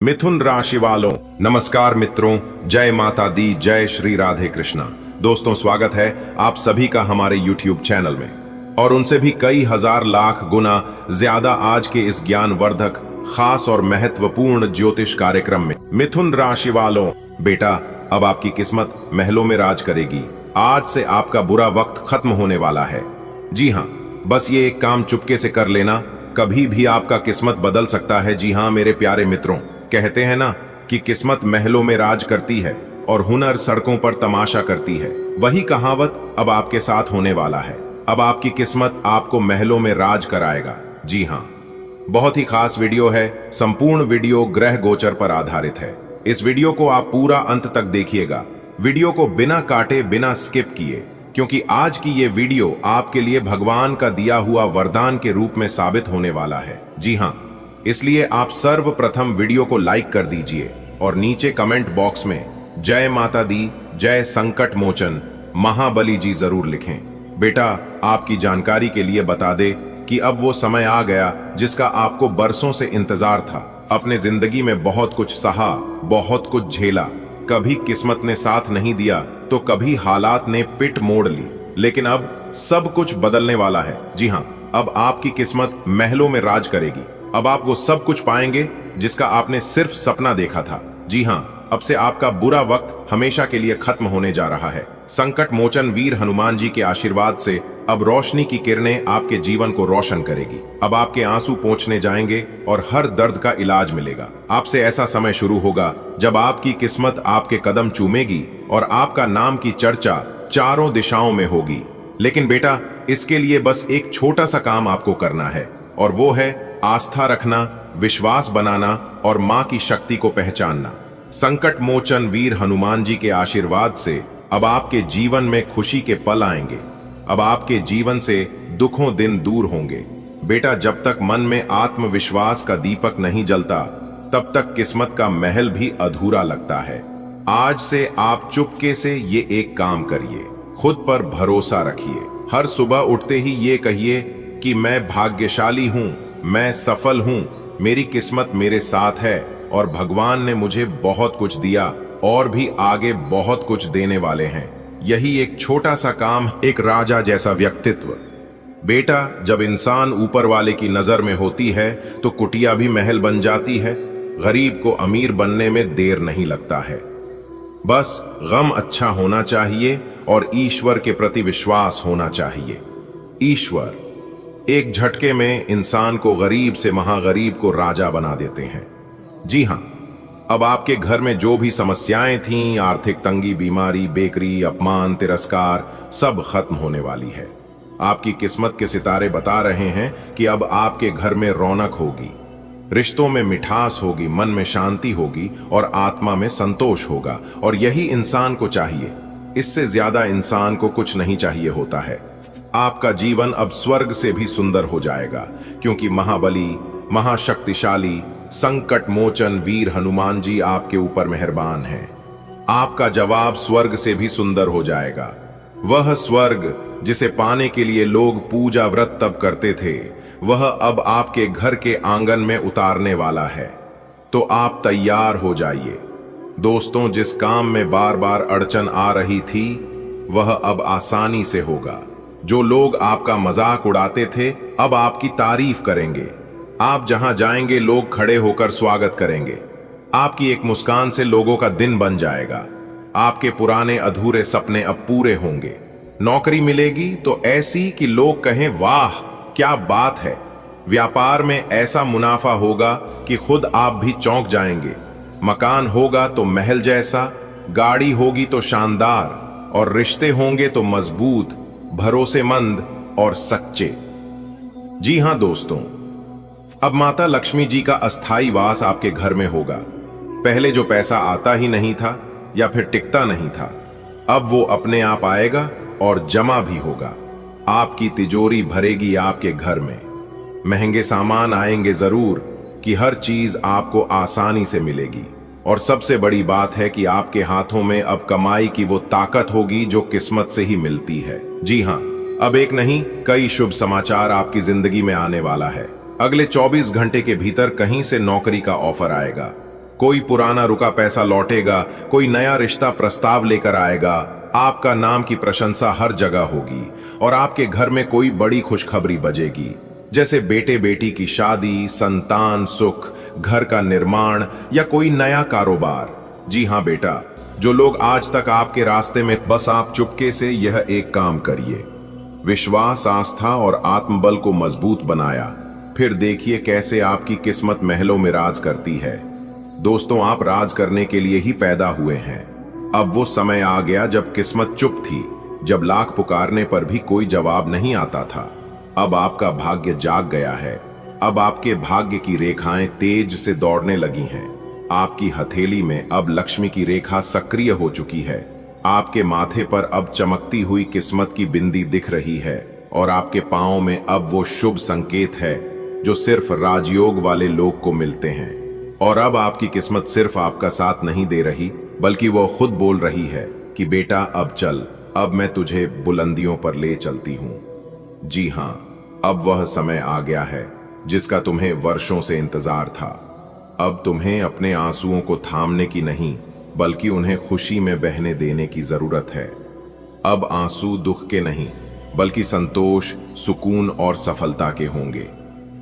मिथुन राशि वालों, नमस्कार मित्रों। जय माता दी, जय श्री राधे कृष्णा। दोस्तों, स्वागत है आप सभी का हमारे YouTube चैनल में और उनसे भी कई हजार लाख गुना ज्यादा आज के इस ज्ञानवर्धक, खास और महत्वपूर्ण ज्योतिष कार्यक्रम में। मिथुन राशि वालों, बेटा, अब आपकी किस्मत महलों में राज करेगी। आज से आपका बुरा वक्त खत्म होने वाला है। जी हाँ, बस ये एक काम चुपके से कर लेना, कभी भी आपका किस्मत बदल सकता है। जी हाँ मेरे प्यारे मित्रों, कहते हैं ना कि किस्मत महलों में राज करती है और हुनर सड़कों पर तमाशा करती है। वही कहावत अब आपके साथ होने वाला है। अब आपकी किस्मत आपको महलों में राज कराएगा। जी हाँ, बहुत ही खास वीडियो है। संपूर्ण वीडियो ग्रह गोचर पर आधारित है। इस वीडियो को आप पूरा अंत तक देखिएगा। वीडियो को बिना काटे, बिना स्किप किए, क्योंकि आज की ये वीडियो आपके लिए भगवान का दिया हुआ वरदान के रूप में साबित होने वाला है। जी हाँ, इसलिए आप सर्वप्रथम वीडियो को लाइक कर दीजिए और नीचे कमेंट बॉक्स में जय माता दी, जय संकट मोचन महाबली जी जरूर लिखें। बेटा, आपकी जानकारी के लिए बता दे कि अब वो समय आ गया जिसका आपको बरसों से इंतजार था। अपने जिंदगी में बहुत कुछ सहा, बहुत कुछ झेला। कभी किस्मत ने साथ नहीं दिया तो कभी हालात ने पिट मोड़ ली, लेकिन अब सब कुछ बदलने वाला है। जी हाँ, अब आपकी किस्मत महलों में राज करेगी। अब आप वो सब कुछ पाएंगे जिसका आपने सिर्फ सपना देखा था। जी हाँ, अब से आपका बुरा वक्त हमेशा के लिए खत्म होने जा रहा है। संकट मोचन वीर हनुमान जी के आशीर्वाद से अब रोशनी की किरणें आपके जीवन को रोशन करेगी। अब आपके आंसू पोंछने जाएंगे और हर दर्द का इलाज मिलेगा। आपसे ऐसा समय शुरू होगा जब आपकी किस्मत आपके कदम चूमेगी और आपका नाम की चर्चा चारों दिशाओं में होगी। लेकिन बेटा, इसके लिए बस एक छोटा सा काम आपको करना है, और वो है आस्था रखना, विश्वास बनाना और मां की शक्ति को पहचानना। संकट मोचन वीर हनुमान जी के आशीर्वाद से अब आपके जीवन में खुशी के पल आएंगे। अब आपके जीवन से दुखों दिन दूर होंगे। बेटा, जब तक मन में आत्मविश्वास का दीपक नहीं जलता, तब तक किस्मत का महल भी अधूरा लगता है। आज से आप चुपके से ये एक काम करिए, खुद पर भरोसा रखिए। हर सुबह उठते ही ये कहिए कि मैं भाग्यशाली हूं, मैं सफल हूं, मेरी किस्मत मेरे साथ है और भगवान ने मुझे बहुत कुछ दिया और भी आगे बहुत कुछ देने वाले हैं। यही एक छोटा सा काम, एक राजा जैसा व्यक्तित्व। बेटा, जब इंसान ऊपर वाले की नजर में होती है तो कुटिया भी महल बन जाती है। गरीब को अमीर बनने में देर नहीं लगता है। बस गम अच्छा होना चाहिए और ईश्वर के प्रति विश्वास होना चाहिए। ईश्वर एक झटके में इंसान को गरीब से महागरीब को राजा बना देते हैं। जी हाँ, अब आपके घर में जो भी समस्याएं थीं, आर्थिक तंगी, बीमारी, बेकरी, अपमान, तिरस्कार, सब खत्म होने वाली है। आपकी किस्मत के सितारे बता रहे हैं कि अब आपके घर में रौनक होगी, रिश्तों में मिठास होगी, मन में शांति होगी और आत्मा में संतोष होगा। और यही इंसान को चाहिए। इससे ज्यादा इंसान को कुछ नहीं चाहिए होता है। आपका जीवन अब स्वर्ग से भी सुंदर हो जाएगा, क्योंकि महाबली, महाशक्तिशाली, संकट मोचन वीर हनुमान जी आपके ऊपर मेहरबान हैं। आपका जवाब स्वर्ग से भी सुंदर हो जाएगा। वह स्वर्ग जिसे पाने के लिए लोग पूजा व्रत तब करते थे, वह अब आपके घर के आंगन में उतारने वाला है। तो आप तैयार हो जाइए। दोस्तों, जिस काम में बार बार अड़चन आ रही थी, वह अब आसानी से होगा। जो लोग आपका मजाक उड़ाते थे, अब आपकी तारीफ करेंगे। आप जहां जाएंगे लोग खड़े होकर स्वागत करेंगे। आपकी एक मुस्कान से लोगों का दिन बन जाएगा। आपके पुराने अधूरे सपने अब पूरे होंगे। नौकरी मिलेगी तो ऐसी कि लोग कहें, वाह क्या बात है। व्यापार में ऐसा मुनाफा होगा कि खुद आप भी चौंक जाएंगे। मकान होगा तो महल जैसा, गाड़ी होगी तो शानदार, और रिश्ते होंगे तो मजबूत, भरोसेमंद और सच्चे। जी हां दोस्तों, अब माता लक्ष्मी जी का अस्थाई वास आपके घर में होगा। पहले जो पैसा आता ही नहीं था या फिर टिकता नहीं था, अब वो अपने आप आएगा और जमा भी होगा। आपकी तिजोरी भरेगी आपके घर में। महंगे सामान आएंगे जरूर कि हर चीज आपको आसानी से मिलेगी। और सबसे बड़ी बात है कि आपके हाथों में अब कमाई की वो ताकत होगी जो किस्मत से ही मिलती है। जी हां, अब एक नहीं कई शुभ समाचार आपकी जिंदगी में आने वाला है। अगले 24 घंटे के भीतर कहीं से नौकरी का ऑफर आएगा। कोई पुराना रुका पैसा लौटेगा, कोई नया रिश्ता प्रस्ताव लेकर आएगा, आपका नाम की प्रशंसा हर जगह होगी और आपके घर में कोई बड़ी खुशखबरी बजेगी, जैसे बेटे बेटी की शादी, संतान सुख, घर का निर्माण या कोई नया कारोबार। जी हाँ बेटा, जो लोग आज तक आपके रास्ते में, बस आप चुपके से यह एक काम करिए, विश्वास, आस्था और आत्मबल को मजबूत बनाया, फिर देखिए कैसे आपकी किस्मत महलों में राज करती है। दोस्तों, आप राज करने के लिए ही पैदा हुए हैं। अब वो समय आ गया जब किस्मत चुप थी, जब लाख पुकारने पर भी कोई जवाब नहीं आता था। अब आपका भाग्य जाग गया है। अब आपके भाग्य की रेखाएं तेज से दौड़ने लगी हैं। आपकी हथेली में अब लक्ष्मी की रेखा सक्रिय हो चुकी है। आपके माथे पर अब चमकती हुई किस्मत की बिंदी दिख रही है और आपके पांव में अब वो शुभ संकेत है जो सिर्फ राजयोग वाले लोग को मिलते हैं। और अब आपकी किस्मत सिर्फ आपका साथ नहीं दे रही, बल्कि वो खुद बोल रही है कि बेटा अब चल, अब मैं तुझे बुलंदियों पर ले चलती हूं। जी हां, अब वह समय आ गया है जिसका तुम्हें वर्षों से इंतजार था। अब तुम्हें अपने आंसुओं को थामने की नहीं, बल्कि उन्हें खुशी में बहने देने की जरूरत है। अब आंसू दुख के नहीं, बल्कि संतोष, सुकून और सफलता के होंगे।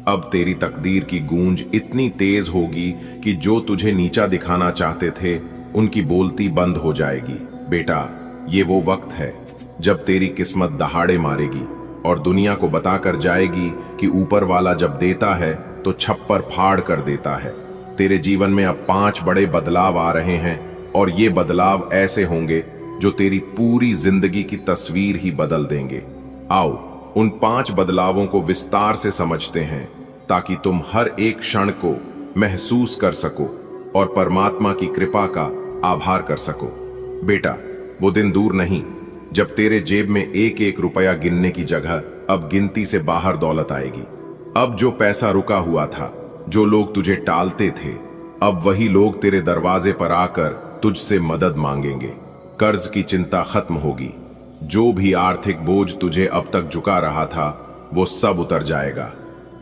अब तेरी तकदीर की गूंज इतनी तेज होगी कि जो तुझे नीचा दिखाना चाहते थे, उनकी बोलती बंद हो जाएगी। बेटा, ये वो वक्त है जब तेरी किस्मत दहाड़े मारेगी और दुनिया को बताकर जाएगी कि ऊपर वाला जब देता है तो छप्पर फाड़ कर देता है। तेरे जीवन में अब 5 बड़े बदलाव आ रहे हैं और ये बदलाव ऐसे होंगे जो तेरी पूरी जिंदगी की तस्वीर ही बदल देंगे। आओ उन 5 बदलावों को विस्तार से समझते हैं, ताकि तुम हर एक क्षण को महसूस कर सको और परमात्मा की कृपा का आभार कर सको। बेटा, वो दिन दूर नहीं जब तेरे जेब में एक एक रुपया गिनने की जगह अब गिनती से बाहर दौलत आएगी। अब जो पैसा रुका हुआ था, जो लोग तुझे टालते थे, अब वही लोग तेरे दरवाजे पर आकर तुझसे मदद मांगेंगे। कर्ज की चिंता खत्म होगी। जो भी आर्थिक बोझ तुझे अब तक झुका रहा था, वो सब उतर जाएगा।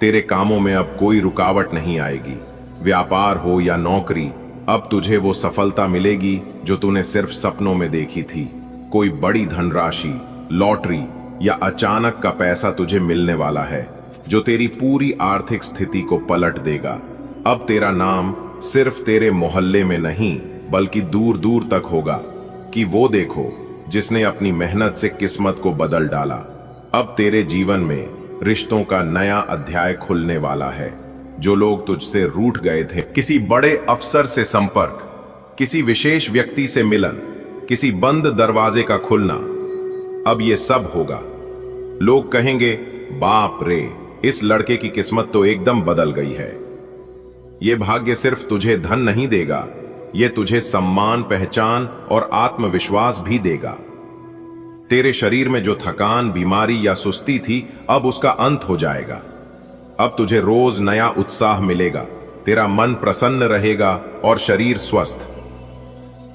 तेरे कामों में अब कोई रुकावट नहीं आएगी। व्यापार हो या नौकरी, अब तुझे वो सफलता मिलेगी जो तूने सिर्फ सपनों में देखी थी। कोई बड़ी धनराशि, लॉटरी या अचानक का पैसा तुझे मिलने वाला है, जो तेरी पूरी आर्थिक स्थिति को पलट देगा। अब तेरा नाम सिर्फ तेरे मोहल्ले में नहीं, बल्कि दूर दूर तक होगा कि वो देखो जिसने अपनी मेहनत से किस्मत को बदल डाला। अब तेरे जीवन में रिश्तों का नया अध्याय खुलने वाला है। जो लोग तुझसे रूठ गए थे, किसी बड़े अफसर से संपर्क, किसी विशेष व्यक्ति से मिलन, किसी बंद दरवाजे का खुलना, अब ये सब होगा। लोग कहेंगे, बाप रे, इस लड़के की किस्मत तो एकदम बदल गई है। ये भाग्य सिर्फ तुझे धन नहीं देगा, ये तुझे सम्मान, पहचान और आत्मविश्वास भी देगा। तेरे शरीर में जो थकान, बीमारी या सुस्ती थी, अब उसका अंत हो जाएगा। अब तुझे रोज नया उत्साह मिलेगा। तेरा मन प्रसन्न रहेगा और शरीर स्वस्थ।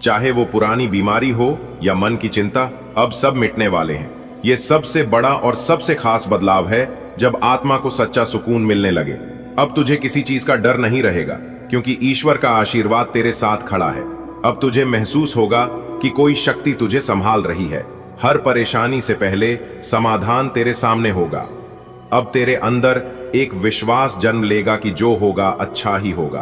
चाहे वो पुरानी बीमारी हो या मन की चिंता, अब सब मिटने वाले हैं। ये सबसे बड़ा और सबसे खास बदलाव है जब आत्मा को सच्चा सुकून मिलने लगे। अब तुझे किसी चीज का डर नहीं रहेगा, क्योंकि ईश्वर का आशीर्वाद तेरे साथ खड़ा है। अब तुझे महसूस होगा कि कोई शक्ति तुझे संभाल रही है। हर परेशानी से पहले समाधान तेरे सामने होगा। अब तेरे अंदर एक विश्वास जन्म लेगा कि जो होगा अच्छा ही होगा।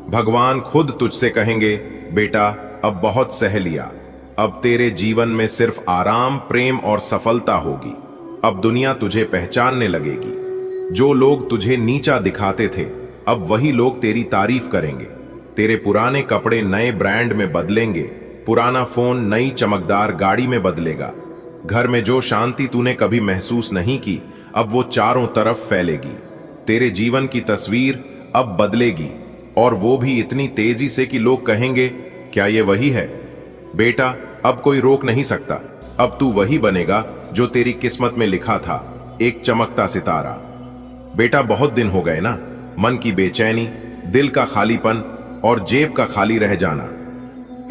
भगवान खुद तुझसे कहेंगे, बेटा अब बहुत सह लिया। अब तेरे जीवन में सिर्फ आराम, प्रेम और सफलता होगी। अब दुनिया तुझे पहचानने लगेगी। जो लोग तुझे नीचा दिखाते थे, अब वही लोग तेरी तारीफ करेंगे। तेरे पुराने कपड़े नए ब्रांड में बदलेंगे, पुराना फोन नई चमकदार गाड़ी में बदलेगा। घर में जो शांति तूने कभी महसूस नहीं की, अब वो चारों तरफ फैलेगी। तेरे जीवन की तस्वीर अब बदलेगी, और वो भी इतनी तेजी से कि लोग कहेंगे, क्या ये वही है? बेटा, अब कोई रोक नहीं सकता। अब तू वही बनेगा जो तेरी किस्मत में लिखा था, एक चमकता सितारा। बेटा, बहुत दिन हो गए ना, मन की बेचैनी, दिल का खालीपन और जेब का खाली रह जाना,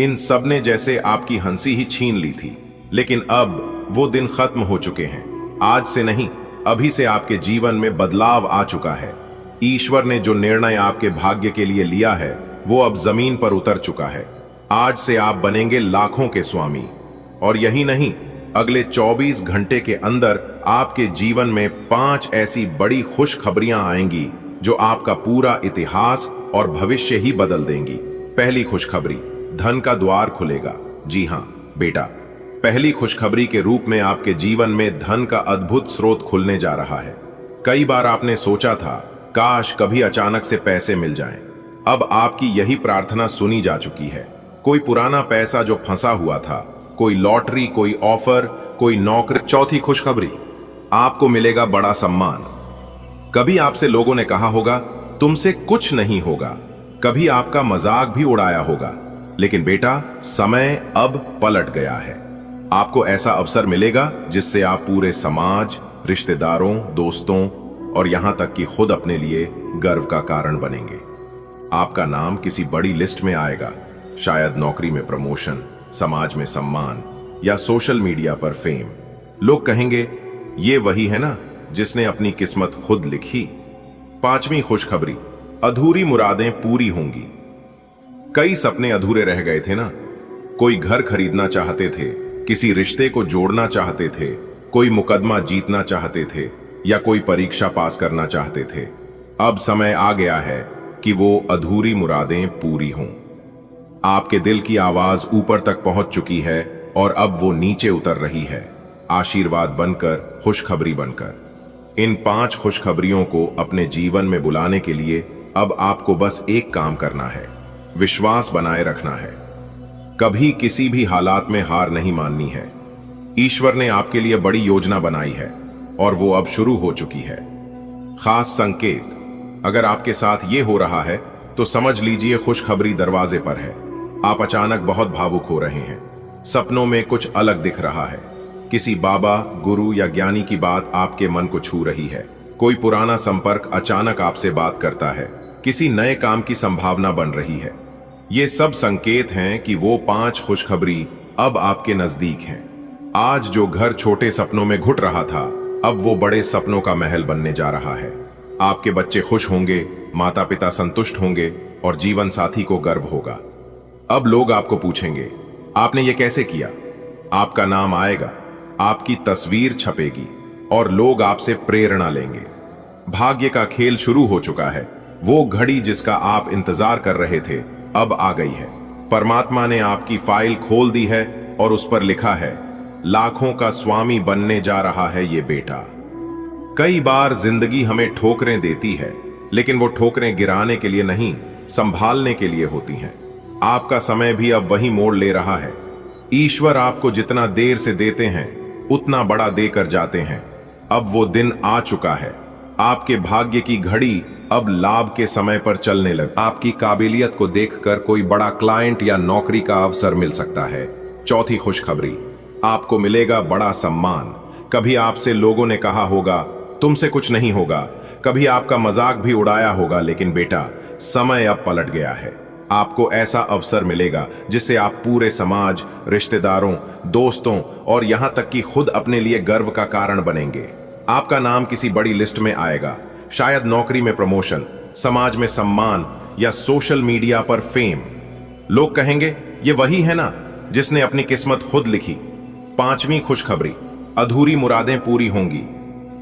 इन सब ने जैसे आपकी हंसी ही छीन ली थी। लेकिन अब वो दिन खत्म हो चुके हैं। आज से नहीं, अभी से आपके जीवन में बदलाव आ चुका है। ईश्वर ने जो निर्णय आपके भाग्य के लिए लिया है, वो अब जमीन पर उतर चुका है। आज से आप बनेंगे लाखों के स्वामी। और यही नहीं, अगले 24 घंटे के अंदर आपके जीवन में 5 ऐसी बड़ी खुशखबरियां आएंगी जो आपका पूरा इतिहास और भविष्य ही बदल देंगी। पहली खुशखबरी, धन का द्वार खुलेगा। जी हां बेटा, पहली खुशखबरी के रूप में आपके जीवन में धन का अद्भुत स्रोत खुलने जा रहा है। कई बार आपने सोचा था काश कभी अचानक से पैसे मिल जाएं। अब आपकी यही प्रार्थना सुनी जा चुकी है। कोई पुराना पैसा जो फंसा हुआ था, कोई लॉटरी, कोई ऑफर, कोई नौकरी। चौथी खुशखबरी, आपको मिलेगा बड़ा सम्मान। कभी आपसे लोगों ने कहा होगा तुमसे कुछ नहीं होगा, कभी आपका मजाक भी उड़ाया होगा, लेकिन बेटा समय अब पलट गया है। आपको ऐसा अवसर मिलेगा जिससे आप पूरे समाज, रिश्तेदारों, दोस्तों और यहां तक कि खुद अपने लिए गर्व का कारण बनेंगे। आपका नाम किसी बड़ी लिस्ट में आएगा, शायद नौकरी में प्रमोशन, समाज में सम्मान या सोशल मीडिया पर फेम। लोग कहेंगे ये वही है ना जिसने अपनी किस्मत खुद लिखी। पांचवी खुशखबरी, अधूरी मुरादें पूरी होंगी। कई सपने अधूरे रह गए थे ना। कोई घर खरीदना चाहते थे, किसी रिश्ते को जोड़ना चाहते थे, कोई मुकदमा जीतना चाहते थे या कोई परीक्षा पास करना चाहते थे। अब समय आ गया है कि वो अधूरी मुरादें पूरी हों। आपके दिल की आवाज ऊपर तक पहुंच चुकी है और अब वो नीचे उतर रही है, आशीर्वाद बनकर, खुशखबरी बनकर। इन 5 खुशखबरियों को अपने जीवन में बुलाने के लिए अब आपको बस एक काम करना है, विश्वास बनाए रखना है। कभी किसी भी हालात में हार नहीं माननी है। ईश्वर ने आपके लिए बड़ी योजना बनाई है और वो अब शुरू हो चुकी है। खास संकेत, अगर आपके साथ ये हो रहा है तो समझ लीजिए खुशखबरी दरवाजे पर है। आप अचानक बहुत भावुक हो रहे हैं, सपनों में कुछ अलग दिख रहा है। किसी बाबा, गुरु या ज्ञानी की बात आपके मन को छू रही है। कोई पुराना संपर्क अचानक आपसे बात करता है, किसी नए काम की संभावना बन रही है। ये सब संकेत हैं कि वो 5 खुशखबरी अब आपके नजदीक हैं। आज जो घर छोटे सपनों में घुट रहा था, अब वो बड़े सपनों का महल बनने जा रहा है। आपके बच्चे खुश होंगे, माता पिता संतुष्ट होंगे और जीवन साथी को गर्व होगा। अब लोग आपको पूछेंगे आपने ये कैसे किया। आपका नाम आएगा, आपकी तस्वीर छपेगी और लोग आपसे प्रेरणा लेंगे। भाग्य का खेल शुरू हो चुका है। वो घड़ी जिसका आप इंतजार कर रहे थे अब आ गई है। परमात्मा ने आपकी फाइल खोल दी है और उस पर लिखा है, लाखों का स्वामी बनने जा रहा है ये बेटा। कई बार जिंदगी हमें ठोकरें देती है, लेकिन वो ठोकरें गिराने के लिए नहीं, संभालने के लिए होती हैं। आपका समय भी अब वही मोड़ ले रहा है। ईश्वर आपको जितना देर से देते हैं उतना बड़ा देकर जाते हैं। अब वो दिन आ चुका है। आपके भाग्य की घड़ी अब लाभ के समय पर चलने लग। आपकी काबिलियत को देखकर कोई बड़ा क्लाइंट या नौकरी का अवसर मिल सकता है। चौथी खुशखबरी, आपको मिलेगा बड़ा सम्मान। कभी आपसे लोगों ने कहा होगा तुमसे कुछ नहीं होगा, कभी आपका मजाक भी उड़ाया होगा, लेकिन बेटा समय अब पलट गया है। आपको ऐसा अवसर मिलेगा जिससे आप पूरे समाज, रिश्तेदारों, दोस्तों और यहां तक कि खुद अपने लिए गर्व का कारण बनेंगे। आपका नाम किसी बड़ी लिस्ट में आएगा, शायद नौकरी में प्रमोशन, समाज में सम्मान या सोशल मीडिया पर फेम। लोग कहेंगे ये वही है ना जिसने अपनी किस्मत खुद लिखी। 5वीं खुशखबरी, अधूरी मुरादें पूरी होंगी।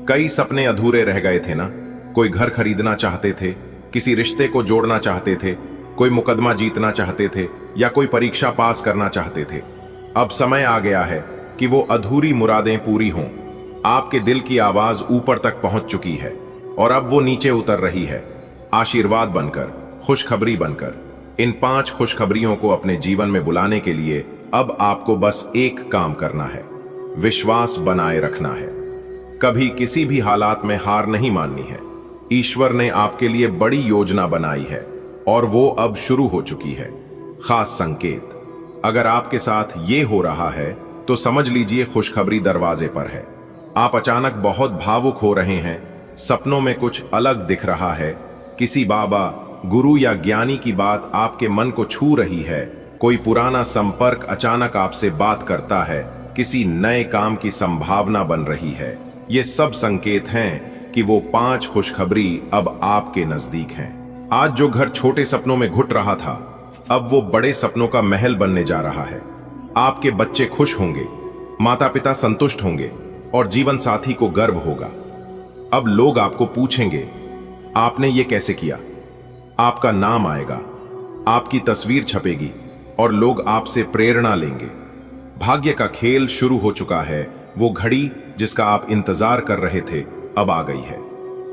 कई सपने अधूरे रह गए थे ना। कोई घर खरीदना चाहते थे, किसी रिश्ते को जोड़ना चाहते थे, कोई मुकदमा जीतना चाहते थे या कोई परीक्षा पास करना चाहते थे। अब समय आ गया है कि वो अधूरी मुरादें पूरी हों। आपके दिल की आवाज ऊपर तक पहुंच चुकी है और अब वो नीचे उतर रही है, आशीर्वाद बनकर, खुशखबरी बनकर। इन 5 खुशखबरियों को अपने जीवन में बुलाने के लिए अब आपको बस एक काम करना है, विश्वास बनाए रखना है। कभी किसी भी हालात में हार नहीं माननी है। ईश्वर ने आपके लिए बड़ी योजना बनाई है और वो अब शुरू हो चुकी है। खास संकेत, अगर आपके साथ ये हो रहा है तो समझ लीजिए खुशखबरी दरवाजे पर है। आप अचानक बहुत भावुक हो रहे हैं, सपनों में कुछ अलग दिख रहा है, किसी बाबा, गुरु या ज्ञानी की बात आपके मन को छू रही है, कोई पुराना संपर्क अचानक आपसे बात करता है, किसी नए काम की संभावना बन रही है। ये सब संकेत हैं कि वो 5 खुशखबरी अब आपके नजदीक हैं। आज जो घर छोटे सपनों में घुट रहा था, अब वो बड़े सपनों का महल बनने जा रहा है। आपके बच्चे खुश होंगे, माता पिता संतुष्ट होंगे और जीवन साथी को गर्व होगा। अब लोग आपको पूछेंगे, आपने ये कैसे किया? आपका नाम आएगा, आपकी तस्वीर छपेगी और लोग आपसे प्रेरणा लेंगे। भाग्य का खेल शुरू हो चुका है। वो घड़ी जिसका आप इंतजार कर रहे थे अब आ गई है।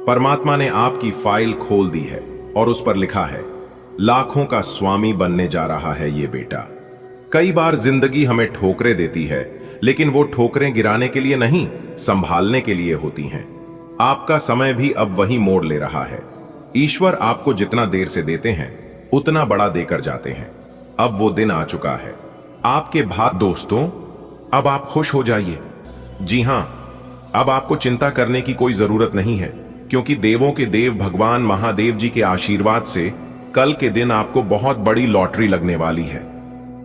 परमात्मा ने आपकी फाइल खोल दी है और उस पर लिखा है, लाखों का स्वामी बनने जा रहा है ये बेटा। कई बार जिंदगी हमें ठोकरें देती है, लेकिन वो ठोकरें गिराने के लिए नहीं, संभालने के लिए होती हैं। आपका समय भी अब वही मोड़ ले रहा है। ईश्वर आपको जितना देर से देते हैं उतना बड़ा देकर जाते हैं। अब वो दिन आ चुका है। आपके भाग दोस्तों, अब आप खुश हो जाइए। जी हां, अब आपको चिंता करने की कोई जरूरत नहीं है, क्योंकि देवों के देव भगवान महादेव जी के आशीर्वाद से कल के दिन आपको बहुत बड़ी लॉटरी लगने वाली है।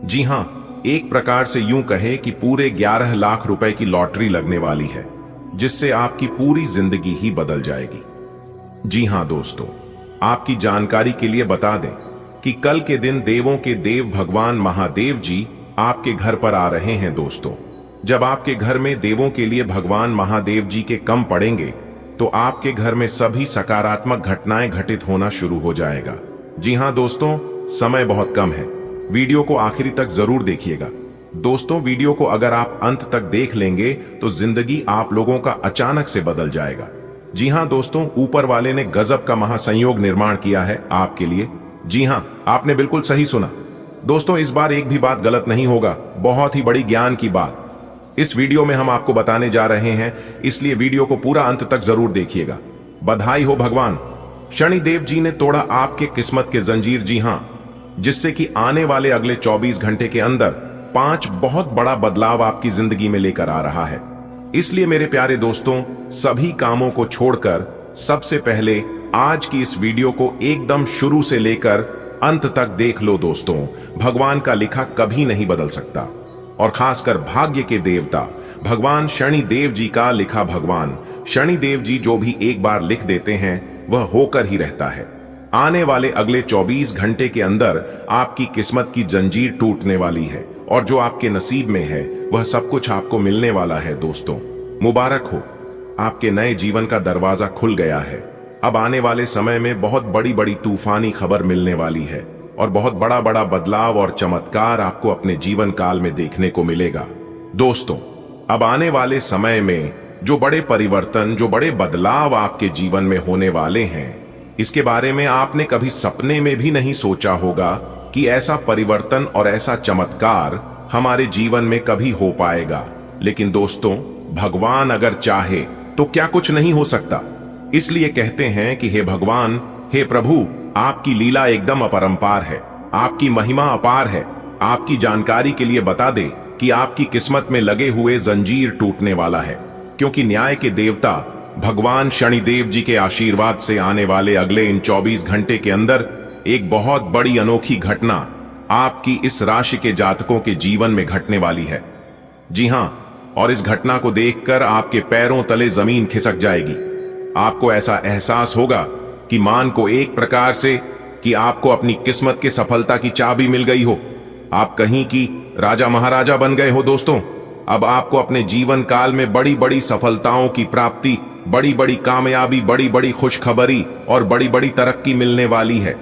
जी हां, एक प्रकार से यूं कहे कि पूरे 11 लाख रुपए की लॉटरी लगने वाली है, जिससे आपकी पूरी जिंदगी ही बदल जाएगी। जी हां दोस्तों, आपकी जानकारी के लिए बता दें कि कल के दिन देवों के देव भगवान महादेव जी आपके घर पर आ रहे हैं। दोस्तों, जब आपके घर में देवों के लिए भगवान महादेव जी के कम पड़ेंगे तो आपके घर में सभी सकारात्मक घटनाएं घटित होना शुरू हो जाएगा। जी हां दोस्तों, समय बहुत कम है। वीडियो को आखिरी तक जरूर देखिएगा। दोस्तों, वीडियो को अगर आप अंत तक देख लेंगे तो जिंदगी आप लोगों का अचानक से बदल जाएगा। जी हां दोस्तों, ऊपर वाले ने गजब का महासंयोग निर्माण किया है आपके लिए। जी हां, आपने बिल्कुल सही सुना। दोस्तों, इस बार एक भी बात गलत नहीं होगा। बहुत ही बड़ी ज्ञान की बात इस वीडियो में हम आपको बताने जा रहे हैं, इसलिए वीडियो को पूरा अंत तक जरूर देखिएगा। बधाई हो भगवान शनिदेव जी ने तोड़ा आपके किस्मत के जंजीर। जी हां, जिससे कि आने वाले अगले 24 घंटे के अंदर 5 बहुत बड़ा बदलाव आपकी जिंदगी में लेकर आ रहा है। इसलिए मेरे प्यारे दोस्तों, सभी कामों को छोड़कर सबसे पहले आज की इस वीडियो को एकदम शुरू से लेकर अंत तक देख लो। दोस्तों, भगवान का लिखा कभी नहीं बदल सकता, और खासकर भाग्य के देवता भगवान शनिदेव जी का लिखा। भगवान शनिदेव जी जो भी एक बार लिख देते हैं वह होकर ही रहता है। आने वाले अगले 24 घंटे के अंदर आपकी किस्मत की जंजीर टूटने वाली है, और जो आपके नसीब में है वह सब कुछ आपको मिलने वाला है। दोस्तों, मुबारक हो, आपके नए जीवन का दरवाजा खुल गया है। अब आने वाले समय में बहुत बड़ी बड़ी तूफानी खबर मिलने वाली है, और बहुत बड़ा बड़ा बदलाव और चमत्कार आपको अपने जीवन काल में देखने को मिलेगा। दोस्तों, अब आने वाले समय में जो बड़े परिवर्तन, जो बड़े बदलाव आपके जीवन में होने वाले हैं, इसके बारे में आपने कभी सपने में भी नहीं सोचा होगा कि ऐसा परिवर्तन और ऐसा चमत्कार हमारे जीवन में कभी हो पाएगा। लेकिन दोस्तों, भगवान अगर चाहे तो क्या कुछ नहीं हो सकता। इसलिए कहते हैं कि हे भगवान, हे प्रभु, आपकी लीला एकदम अपरंपार है, आपकी महिमा अपार है। आपकी जानकारी के लिए बता दें कि आपकी किस्मत में लगे हुए जंजीर टूटने वाला है, क्योंकि न्याय के देवता भगवान शनिदेव जी के आशीर्वाद से आने वाले अगले इन 24 घंटे के अंदर एक बहुत बड़ी अनोखी घटना आपकी इस राशि के जातकों के जीवन में घटने वाली है। जी हां, और इस घटना को देखकर आपके पैरों तले जमीन खिसक जाएगी। आपको ऐसा एहसास होगा कि मान को एक प्रकार से कि आपको अपनी किस्मत के सफलता की चाबी मिल गई हो। आप कहीं की राजा महाराजा बन गए हो। दोस्तों, अब आपको अपने जीवन काल में बड़ी बड़ी सफलताओं की प्राप्ति, बड़ी बड़ी कामयाबी, बड़ी बड़ी खुशखबरी और बड़ी बड़ी तरक्की मिलने वाली है।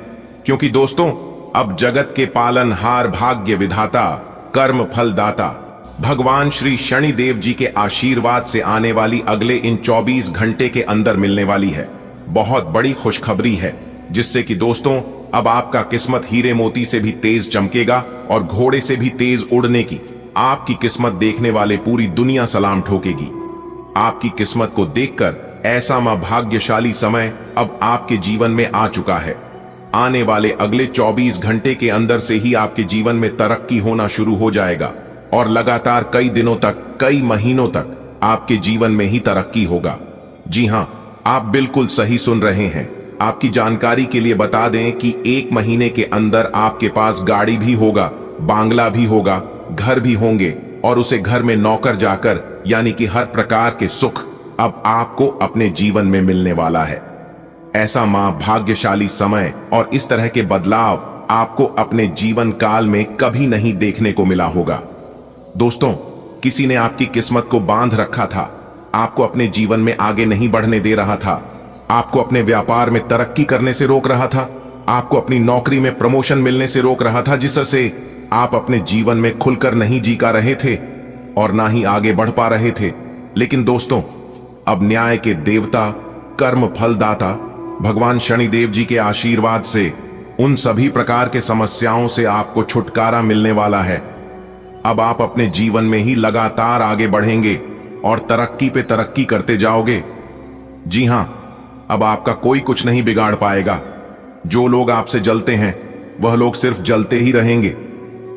क्योंकि दोस्तों, अब जगत के पालनहार, भाग्य विधाता, कर्म फलदाता भगवान श्री शनिदेव जी के आशीर्वाद से आने वाली अगले इन 24 घंटे के अंदर मिलने वाली है बहुत बड़ी खुशखबरी है, जिससे कि दोस्तों, अब आपका किस्मत हीरे मोती से भी तेज चमकेगा और घोड़े से भी तेज उड़ने की आपकी किस्मत देखने वाले पूरी दुनिया सलाम ठोकेगी। आपकी किस्मत को देखकर ऐसा भाग्यशाली समय अब आपके जीवन में आ चुका है। आने वाले अगले 24 घंटे के अंदर से ही आपके जीवन में तरक्की होना शुरू हो जाएगा, और लगातार कई दिनों तक, कई महीनों तक आपके जीवन में ही तरक्की होगा। जी हां, आप बिल्कुल सही सुन रहे हैं। आपकी जानकारी के लिए बता दें कि 1 महीने के अंदर आपके पास गाड़ी भी होगा, बांग्ला भी होगा, घर भी होंगे, और उसे घर में नौकर जाकर, यानी कि हर प्रकार के सुख अब आपको अपने जीवन में मिलने वाला है। ऐसा मां भाग्यशाली समय और इस तरह के बदलाव आपको अपने जीवन काल में कभी नहीं देखने को मिला होगा। दोस्तों, किसी ने आपकी किस्मत को बांध रखा था, आपको अपने जीवन में आगे नहीं बढ़ने दे रहा था, आपको अपने व्यापार में तरक्की करने से रोक रहा था, आपको अपनी नौकरी में प्रमोशन मिलने से रोक रहा था, जिससे आप अपने जीवन में खुलकर नहीं जी का रहे थे और ना ही आगे बढ़ पा रहे थे। लेकिन दोस्तों, अब न्याय के देवता, कर्म फलदाता भगवान शनिदेव जी के आशीर्वाद से उन सभी प्रकार के समस्याओं से आपको छुटकारा मिलने वाला है। अब आप अपने जीवन में ही लगातार आगे बढ़ेंगे और तरक्की पे तरक्की करते जाओगे। जी हां, अब आपका कोई कुछ नहीं बिगाड़ पाएगा। जो लोग आपसे जलते हैं वह लोग सिर्फ जलते ही रहेंगे,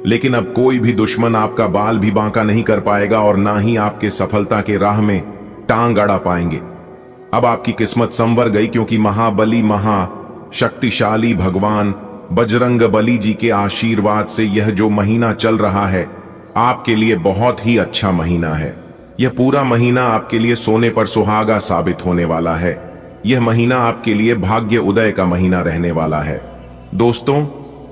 लेकिन अब कोई भी दुश्मन आपका बाल भी बांका नहीं कर पाएगा और ना ही आपके सफलता के राह में टांग अड़ा पाएंगे। अब आपकी किस्मत संवर गई, क्योंकि महाबली महाशक्तिशाली भगवान बजरंग बली जी के आशीर्वाद से यह जो महीना चल रहा है आपके लिए बहुत ही अच्छा महीना है। यह पूरा महीना आपके लिए सोने पर सुहागा साबित होने वाला है। यह महीना आपके लिए भाग्य उदय का महीना रहने वाला है। दोस्तों,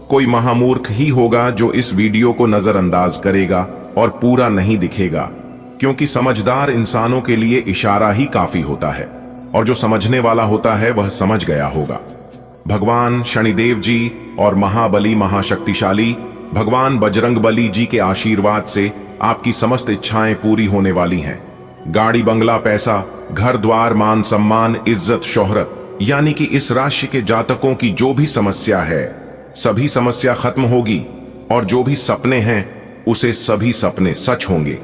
कोई महामूर्ख ही होगा जो इस वीडियो को नजरअंदाज करेगा और पूरा नहीं दिखेगा, क्योंकि समझदार इंसानों के लिए इशारा ही काफी होता है और जो समझने वाला होता है वह समझ गया होगा। भगवान शनिदेव जी और महाबली महाशक्तिशाली भगवान बजरंग बली जी के आशीर्वाद से आपकी समस्त इच्छाएं पूरी होने वाली हैं। गाड़ी बंगला, पैसा, घर द्वार, मान सम्मान, इज्जत, शोहरत, यानी कि इस राशि के जातकों की जो भी समस्या है सभी समस्या खत्म होगी और जो भी सपने हैं उसे सभी सपने सच होंगे।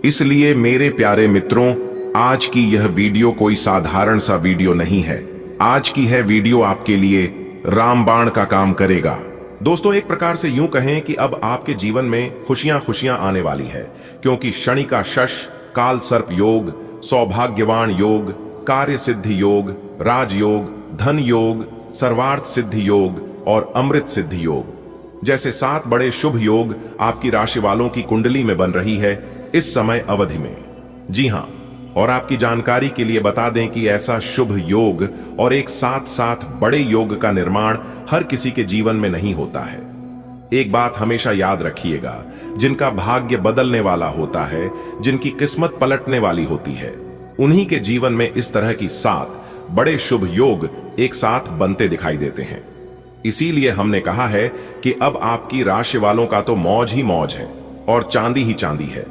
इसलिए मेरे प्यारे मित्रों, आज की यह वीडियो कोई साधारण सा वीडियो नहीं है। आज की है वीडियो आपके लिए रामबाण का काम करेगा। दोस्तों, एक प्रकार से यूं कहें कि अब आपके जीवन में खुशियां खुशियां आने वाली है, क्योंकि शनि का शश, काल सर्प योग, सौभाग्यवान योग, कार्य सिद्धि योग, राजयोग, धन योग, सर्वार्थ सिद्धि योग और अमृत सिद्धि योग जैसे 7 बड़े शुभ योग आपकी राशि वालों की कुंडली में बन रही है इस समय अवधि में। जी हां, और आपकी जानकारी के लिए बता दें कि ऐसा शुभ योग और एक साथ साथ बड़े योग का निर्माण हर किसी के जीवन में नहीं होता है। एक बात हमेशा याद रखिएगा, जिनका भाग्य बदलने वाला होता है, जिनकी किस्मत पलटने वाली होती है, उन्हीं के जीवन में इस तरह की 7 बड़े शुभ योग एक साथ बनते दिखाई देते हैं। इसीलिए हमने कहा है कि अब आपकी राशि वालों का तो मौज ही मौज है और चांदी ही चांदी है,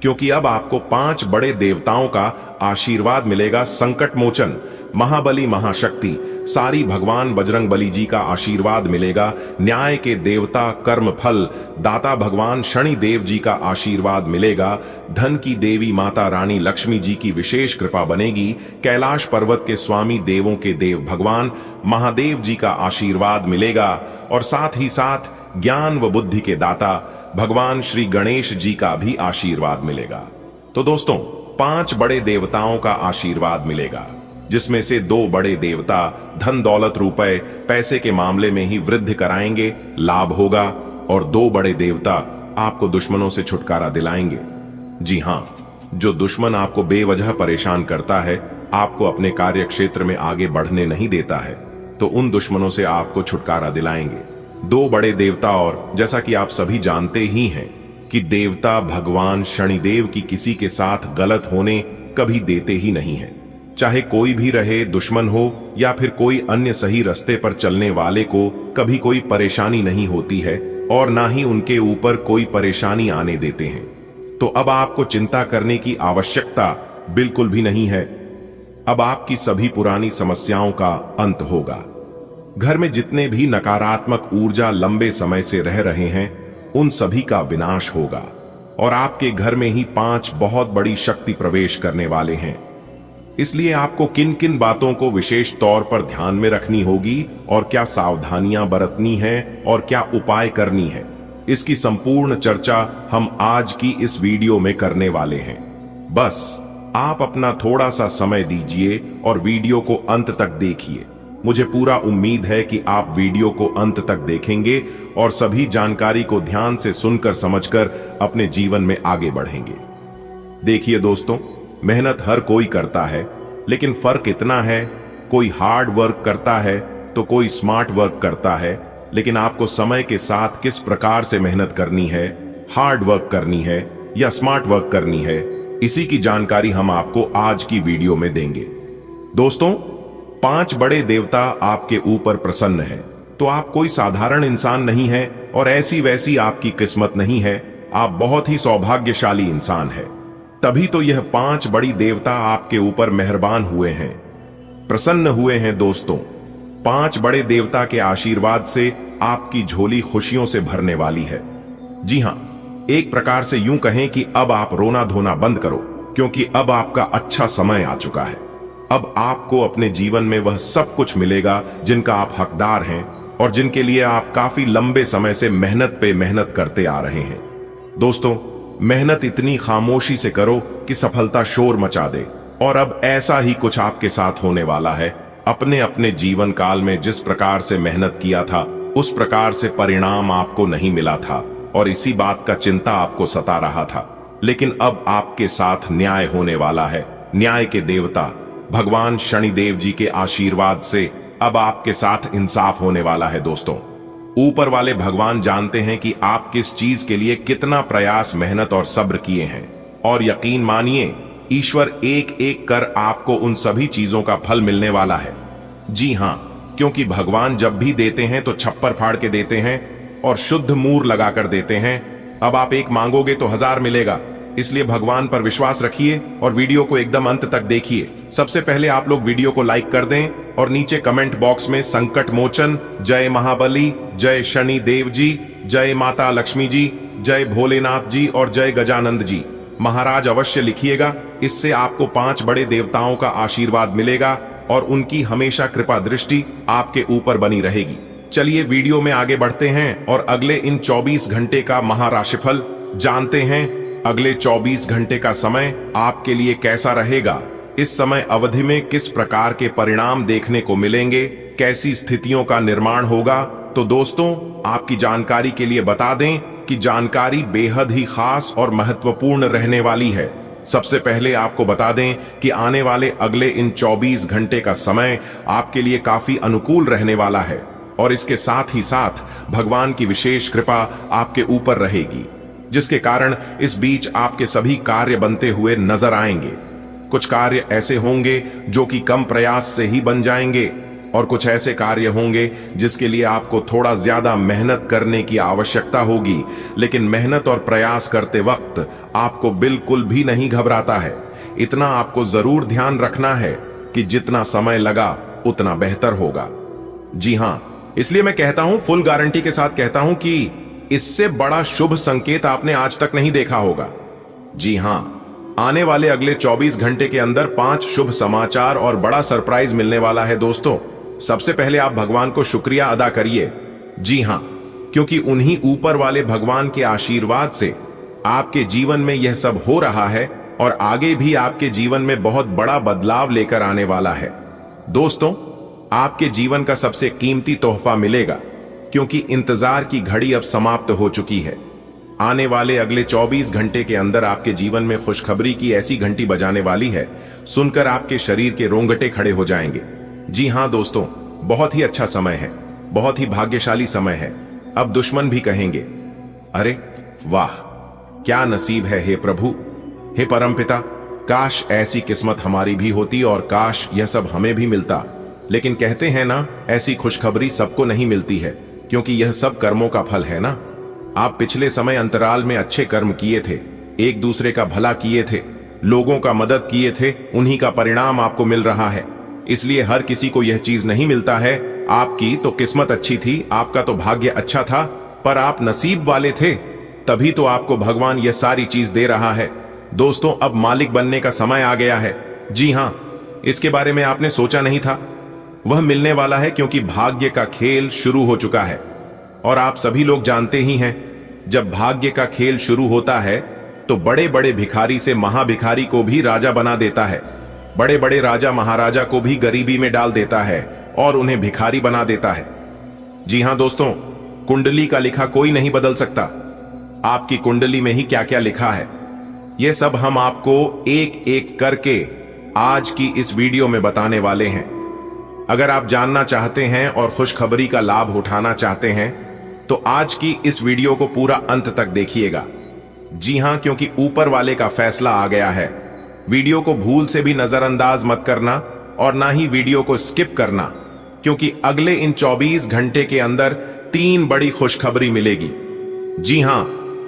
क्योंकि अब आपको 5 बड़े देवताओं का आशीर्वाद मिलेगा। संकट मोचन महाबली महाशक्ति सारी भगवान बजरंग बली जी का आशीर्वाद मिलेगा। न्याय के देवता कर्म फल दाता भगवान शनि देव जी का आशीर्वाद मिलेगा। धन की देवी माता रानी लक्ष्मी जी की विशेष कृपा बनेगी। कैलाश पर्वत के स्वामी देवों के देव भगवान महादेव जी का आशीर्वाद मिलेगा और साथ ही साथ ज्ञान व बुद्धि के दाता भगवान श्री गणेश जी का भी आशीर्वाद मिलेगा। तो दोस्तों, 5 बड़े देवताओं का आशीर्वाद मिलेगा, जिसमें से 2 बड़े देवता धन दौलत रुपए पैसे के मामले में ही वृद्धि कराएंगे, लाभ होगा, और 2 बड़े देवता आपको दुश्मनों से छुटकारा दिलाएंगे। जी हां, जो दुश्मन आपको बेवजह परेशान करता है, आपको अपने कार्य क्षेत्र में आगे बढ़ने नहीं देता है, तो उन दुश्मनों से आपको छुटकारा दिलाएंगे 2 बड़े देवता। और जैसा कि आप सभी जानते ही हैं कि देवता भगवान शनिदेव की किसी के साथ गलत होने कभी देते ही नहीं है। चाहे कोई भी रहे, दुश्मन हो या फिर कोई अन्य सही रास्ते पर चलने वाले को कभी कोई परेशानी नहीं होती है और ना ही उनके ऊपर कोई परेशानी आने देते हैं। तो अब आपको चिंता करने की आवश्यकता बिल्कुल भी नहीं है। अब आपकी सभी पुरानी समस्याओं का अंत होगा। घर में जितने भी नकारात्मक ऊर्जा लंबे समय से रह रहे हैं, उन सभी का विनाश होगा और आपके घर में ही 5 बहुत बड़ी शक्ति प्रवेश करने वाले हैं। इसलिए आपको किन किन बातों को विशेष तौर पर ध्यान में रखनी होगी और क्या सावधानियां बरतनी है और क्या उपाय करनी है, इसकी संपूर्ण चर्चा हम आज की इस वीडियो में करने वाले हैं। बस आप अपना थोड़ा सा समय दीजिए और वीडियो को अंत तक देखिए। मुझे पूरा उम्मीद है कि आप वीडियो को अंत तक देखेंगे और सभी जानकारी को ध्यान से सुनकर समझकर अपने जीवन में आगे बढ़ेंगे। देखिए दोस्तों, मेहनत हर कोई करता है, लेकिन फर्क इतना है कोई हार्ड वर्क करता है तो कोई स्मार्ट वर्क करता है, लेकिन आपको समय के साथ किस प्रकार से मेहनत करनी है, हार्ड वर्क करनी है या स्मार्ट वर्क करनी है, इसी की जानकारी हम आपको आज की वीडियो में देंगे। दोस्तों, 5 बड़े देवता आपके ऊपर प्रसन्न हैं, तो आप कोई साधारण इंसान नहीं है और ऐसी वैसी आपकी किस्मत नहीं है, आप बहुत ही सौभाग्यशाली इंसान है। तभी तो यह 5 बड़ी देवता आपके ऊपर मेहरबान हुए हैं, प्रसन्न हुए हैं। दोस्तों, 5 बड़े देवता के आशीर्वाद से आपकी झोली खुशियों से भरने वाली है। जी हां, एक प्रकार से यूं कहें कि अब आप रोना धोना बंद करो, क्योंकि अब आपका अच्छा समय आ चुका है। अब आपको अपने जीवन में वह सब कुछ मिलेगा जिनका आप हकदार हैं और जिनके लिए आप काफी लंबे समय से मेहनत पे मेहनत करते आ रहे हैं। दोस्तों, मेहनत इतनी खामोशी से करो कि सफलता शोर मचा दे, और अब ऐसा ही कुछ आपके साथ होने वाला है। अपने अपने जीवन काल में जिस प्रकार से मेहनत किया था, उस प्रकार से परिणाम आपको नहीं मिला था और इसी बात का चिंता आपको सता रहा था। लेकिन अब आपके साथ न्याय होने वाला है। न्याय के देवता भगवान शनिदेव जी के आशीर्वाद से अब आपके साथ इंसाफ होने वाला है। दोस्तों, ऊपर वाले भगवान जानते हैं कि आप किस चीज के लिए कितना प्रयास, मेहनत और सब्र किए हैं, और यकीन मानिए, ईश्वर एक एक कर आपको उन सभी चीजों का फल मिलने वाला है। जी हां, क्योंकि भगवान जब भी देते हैं तो छप्पर फाड़ के देते हैं और शुद्ध मूर लगाकर देते हैं। अब आप एक मांगोगे तो 1000 मिलेगा, इसलिए भगवान पर विश्वास रखिए और वीडियो को एकदम अंत तक देखिए। सबसे पहले आप लोग वीडियो को लाइक कर दें और नीचे कमेंट बॉक्स में संकट मोचन, जय महाबली, जय शनि देव जी, जय माता लक्ष्मी जी, जय भोलेनाथ जी और जय गजानंद जी महाराज अवश्य लिखिएगा। इससे आपको 5 बड़े देवताओं का आशीर्वाद मिलेगा और उनकी हमेशा कृपा दृष्टि आपके ऊपर बनी रहेगी। चलिए वीडियो में आगे बढ़ते हैं और अगले इन 24 घंटे का महाराशिफल जानते हैं। अगले 24 घंटे का समय आपके लिए कैसा रहेगा, इस समय अवधि में किस प्रकार के परिणाम देखने को मिलेंगे, कैसी स्थितियों का निर्माण होगा। तो दोस्तों, आपकी जानकारी के लिए बता दें कि जानकारी बेहद ही खास और महत्वपूर्ण रहने वाली है। सबसे पहले आपको बता दें कि आने वाले अगले इन 24 घंटे का समय आपके लिए काफी अनुकूल रहने वाला है और इसके साथ ही साथ भगवान की विशेष कृपा आपके ऊपर रहेगी, जिसके कारण इस बीच आपके सभी कार्य बनते हुए नजर आएंगे। कुछ कार्य ऐसे होंगे जो कि कम प्रयास से ही बन जाएंगे और कुछ ऐसे कार्य होंगे जिसके लिए आपको थोड़ा ज्यादा मेहनत करने की आवश्यकता होगी। लेकिन मेहनत और प्रयास करते वक्त आपको बिल्कुल भी नहीं घबराता है। इतना आपको जरूर ध्यान रखना है कि जितना समय लगा उतना बेहतर होगा। जी हां, इसलिए मैं कहता हूं, फुल गारंटी के साथ कहता हूं कि इससे बड़ा शुभ संकेत आपने आज तक नहीं देखा होगा। जी हां, आने वाले अगले 24 घंटे के अंदर 5 शुभ समाचार और बड़ा सरप्राइज मिलने वाला है। दोस्तों, सबसे पहले आप भगवान को शुक्रिया अदा करिए। जी हां, क्योंकि उन्हीं ऊपर वाले भगवान के आशीर्वाद से आपके जीवन में यह सब हो रहा है और आगे भी आपके जीवन में बहुत बड़ा बदलाव लेकर आने वाला है। दोस्तों, आपके जीवन का सबसे कीमती तोहफा मिलेगा, क्योंकि इंतजार की घड़ी अब समाप्त हो चुकी है। आने वाले अगले 24 घंटे के अंदर आपके जीवन में खुशखबरी की ऐसी घंटी बजाने वाली है, सुनकर आपके शरीर के रोंगटे खड़े हो जाएंगे। जी हां दोस्तों, बहुत ही अच्छा समय है, बहुत ही भाग्यशाली समय है। अब दुश्मन भी कहेंगे, अरे वाह, क्या नसीब है हे प्रभु, हे परमपिता, काश ऐसी किस्मत हमारी भी होती और काश यह सब हमें भी मिलता। लेकिन कहते हैं ना, ऐसी खुशखबरी सबको नहीं मिलती है, क्योंकि यह सब कर्मों का फल है ना। आप पिछले समय अंतराल में अच्छे कर्म किए थे, एक दूसरे का भला किए थे, लोगों का मदद किए थे, उन्हीं का परिणाम आपको मिल रहा है। इसलिए हर किसी को यह चीज नहीं मिलता है। आपकी तो किस्मत अच्छी थी, आपका तो भाग्य अच्छा था, पर आप नसीब वाले थे, तभी तो आपको भगवान यह सारी चीज दे रहा है। दोस्तों, अब मालिक बनने का समय आ गया है। जी हां, इसके बारे में आपने सोचा नहीं था, वह मिलने वाला है, क्योंकि भाग्य का खेल शुरू हो चुका है। और आप सभी लोग जानते ही हैं, जब भाग्य का खेल शुरू होता है तो बड़े बड़े भिखारी से महाभिखारी को भी राजा बना देता है, बड़े बड़े राजा महाराजा को भी गरीबी में डाल देता है और उन्हें भिखारी बना देता है। जी हां दोस्तों, कुंडली का लिखा कोई नहीं बदल सकता। आपकी कुंडली में ही क्या क्या लिखा है, यह सब हम आपको एक एक करके आज की इस वीडियो में बताने वाले हैं। अगर आप जानना चाहते हैं और खुशखबरी का लाभ उठाना चाहते हैं तो आज की इस वीडियो को पूरा अंत तक देखिएगा। जी हां, क्योंकि ऊपर वाले का फैसला आ गया है। वीडियो को भूल से भी नजरअंदाज मत करना और ना ही वीडियो को स्किप करना, क्योंकि अगले इन 24 घंटे के अंदर 3 बड़ी खुशखबरी मिलेगी। जी हां,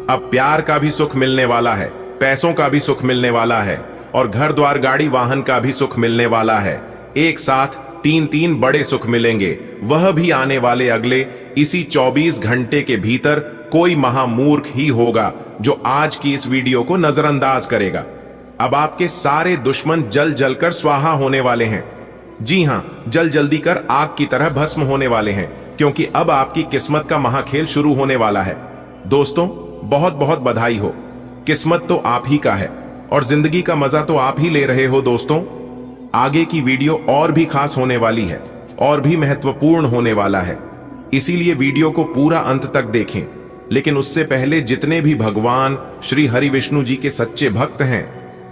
अब प्यार का भी सुख मिलने वाला है, पैसों का भी सुख मिलने वाला है और घर द्वार गाड़ी वाहन का भी सुख मिलने वाला है। एक साथ 3 बड़े सुख मिलेंगे, वह भी आने वाले अगले इसी 24 घंटे के भीतर। कोई महामूर्ख ही होगा जो आज की इस वीडियो को नजरअंदाज करेगा। अब आपके सारे दुश्मन जल जलकर स्वाहा होने वाले हैं। जी हां, जल जल्दी कर आग की तरह भस्म होने वाले हैं, क्योंकि अब आपकी किस्मत का महाखेल शुरू होने वाला है। दोस्तों, बहुत बहुत बधाई हो। किस्मत तो आप ही का है और जिंदगी का मजा तो आप ही ले रहे हो। दोस्तों, आगे की वीडियो और भी खास होने वाली है और भी महत्वपूर्ण होने वाला है, इसीलिए वीडियो को पूरा अंत तक देखें। लेकिन उससे पहले जितने भी भगवान श्री हरि विष्णु जी के सच्चे भक्त हैं,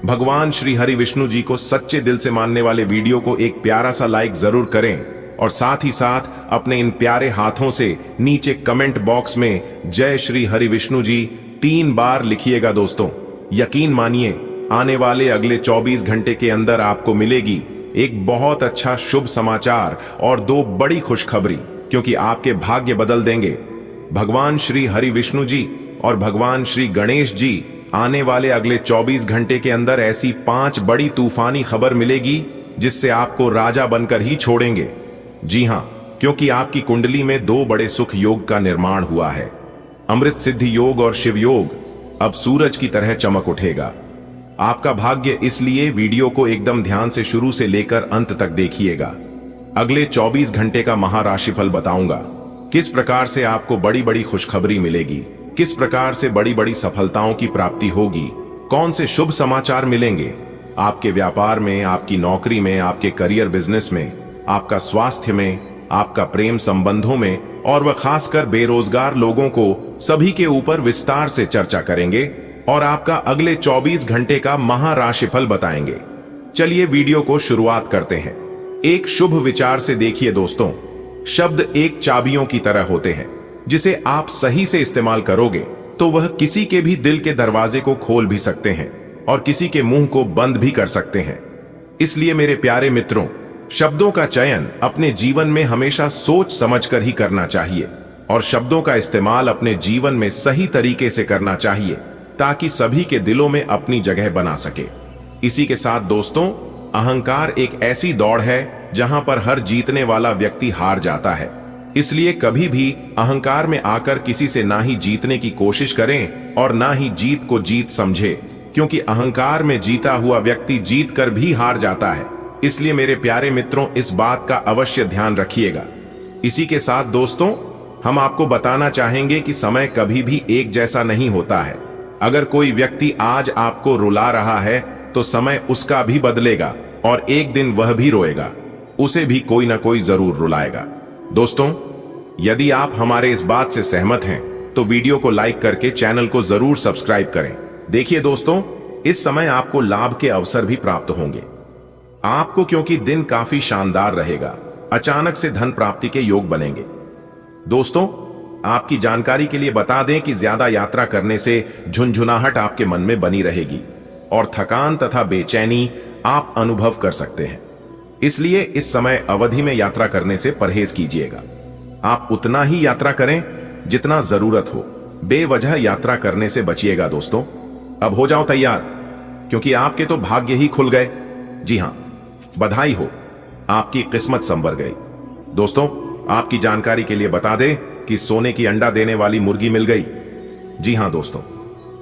भगवान श्री हरि विष्णु जी को सच्चे दिल से मानने वाले वीडियो को एक प्यारा सा लाइक जरूर करें और साथ ही साथ अपने इन प्यारे हाथों से नीचे कमेंट बॉक्स में जय श्री हरि विष्णु जी 3 बार लिखिएगा। दोस्तों, यकीन मानिए, आने वाले अगले 24 घंटे के अंदर आपको मिलेगी एक बहुत अच्छा शुभ समाचार और 2 बड़ी खुशखबरी, क्योंकि आपके भाग्य बदल देंगे। भगवान श्री हरि विष्णु जी और भगवान श्री गणेश जी आने वाले अगले 24 घंटे के अंदर ऐसी 5 बड़ी तूफानी खबर मिलेगी जिससे आपको राजा बनकर ही छोड़ेंगे। जी हां, क्योंकि आपकी कुंडली में 2 बड़े सुख योग का निर्माण हुआ है। अमृत सिद्धि योग और शिव योग अब सूरज की तरह चमक उठेगा। आपका भाग्य, इसलिए वीडियो को एकदम ध्यान से शुरू से लेकर अंत तक देखिएगा। अगले 24 घंटे का महाराशिफल बताऊंगा, किस प्रकार से आपको बड़ी बड़ी खुशखबरी मिलेगी, किस प्रकार से बड़ी बड़ी सफलताओं की प्राप्ति होगी, कौन से शुभ समाचार मिलेंगे आपके व्यापार में, आपकी नौकरी में, आपके करियर बिजनेस में, आपका स्वास्थ्य में, आपका प्रेम संबंधों में और वह खासकर बेरोजगार लोगों को सभी के ऊपर विस्तार से चर्चा करेंगे और आपका अगले 24 घंटे का महाराशिफल बताएंगे। चलिए वीडियो को शुरुआत करते हैं। एक शुभ विचार से देखिए दोस्तों, शब्द एक चाबियों की तरह होते हैं, जिसे आप सही से इस्तेमाल करोगे तो वह किसी के भी दिल के दरवाजे को खोल भी सकते हैं और किसी के मुंह को बंद भी कर सकते हैं। इसलिए मेरे प्यारे मित्रों, शब्दों का चयन अपने जीवन में हमेशा सोच समझकर ही करना चाहिए और शब्दों का इस्तेमाल अपने जीवन में सही तरीके से करना चाहिए, ताकि सभी के दिलों में अपनी जगह बना सके। इसी के साथ दोस्तों, अहंकार एक ऐसी दौड़ है जहां पर हर जीतने वाला व्यक्ति हार जाता है। इसलिए कभी भी अहंकार में आकर किसी से ना ही जीतने की कोशिश करें और ना ही जीत को जीत समझे, क्योंकि अहंकार में जीता हुआ व्यक्ति जीत कर भी हार जाता है। इसलिए मेरे प्यारे मित्रों, इस बात का अवश्य ध्यान रखिएगा। इसी के साथ दोस्तों, हम आपको बताना चाहेंगे कि समय कभी भी एक जैसा नहीं होता है। अगर कोई व्यक्ति आज आपको रुला रहा है तो समय उसका भी बदलेगा और एक दिन वह भी रोएगा, उसे भी कोई ना कोई जरूर रुलाएगा। दोस्तों, यदि आप हमारे इस बात से सहमत हैं तो वीडियो को लाइक करके चैनल को जरूर सब्सक्राइब करें। देखिए दोस्तों, इस समय आपको लाभ के अवसर भी प्राप्त होंगे आपको, क्योंकि दिन काफी शानदार रहेगा। अचानक से धन प्राप्ति के योग बनेंगे। दोस्तों, आपकी जानकारी के लिए बता दें कि ज्यादा यात्रा करने से झुनझुनाहट आपके मन में बनी रहेगी और थकान तथा बेचैनी आप अनुभव कर सकते हैं। इसलिए इस समय अवधि में यात्रा करने से परहेज कीजिएगा। आप उतना ही यात्रा करें जितना जरूरत हो, बेवजह यात्रा करने से बचिएगा। दोस्तों, अब हो जाओ तैयार, क्योंकि आपके तो भाग्य ही खुल गए। जी हां, बधाई हो, आपकी किस्मत संवर गई। दोस्तों, आपकी जानकारी के लिए बता दें कि सोने की अंडा देने वाली मुर्गी मिल गई। जी हां दोस्तों,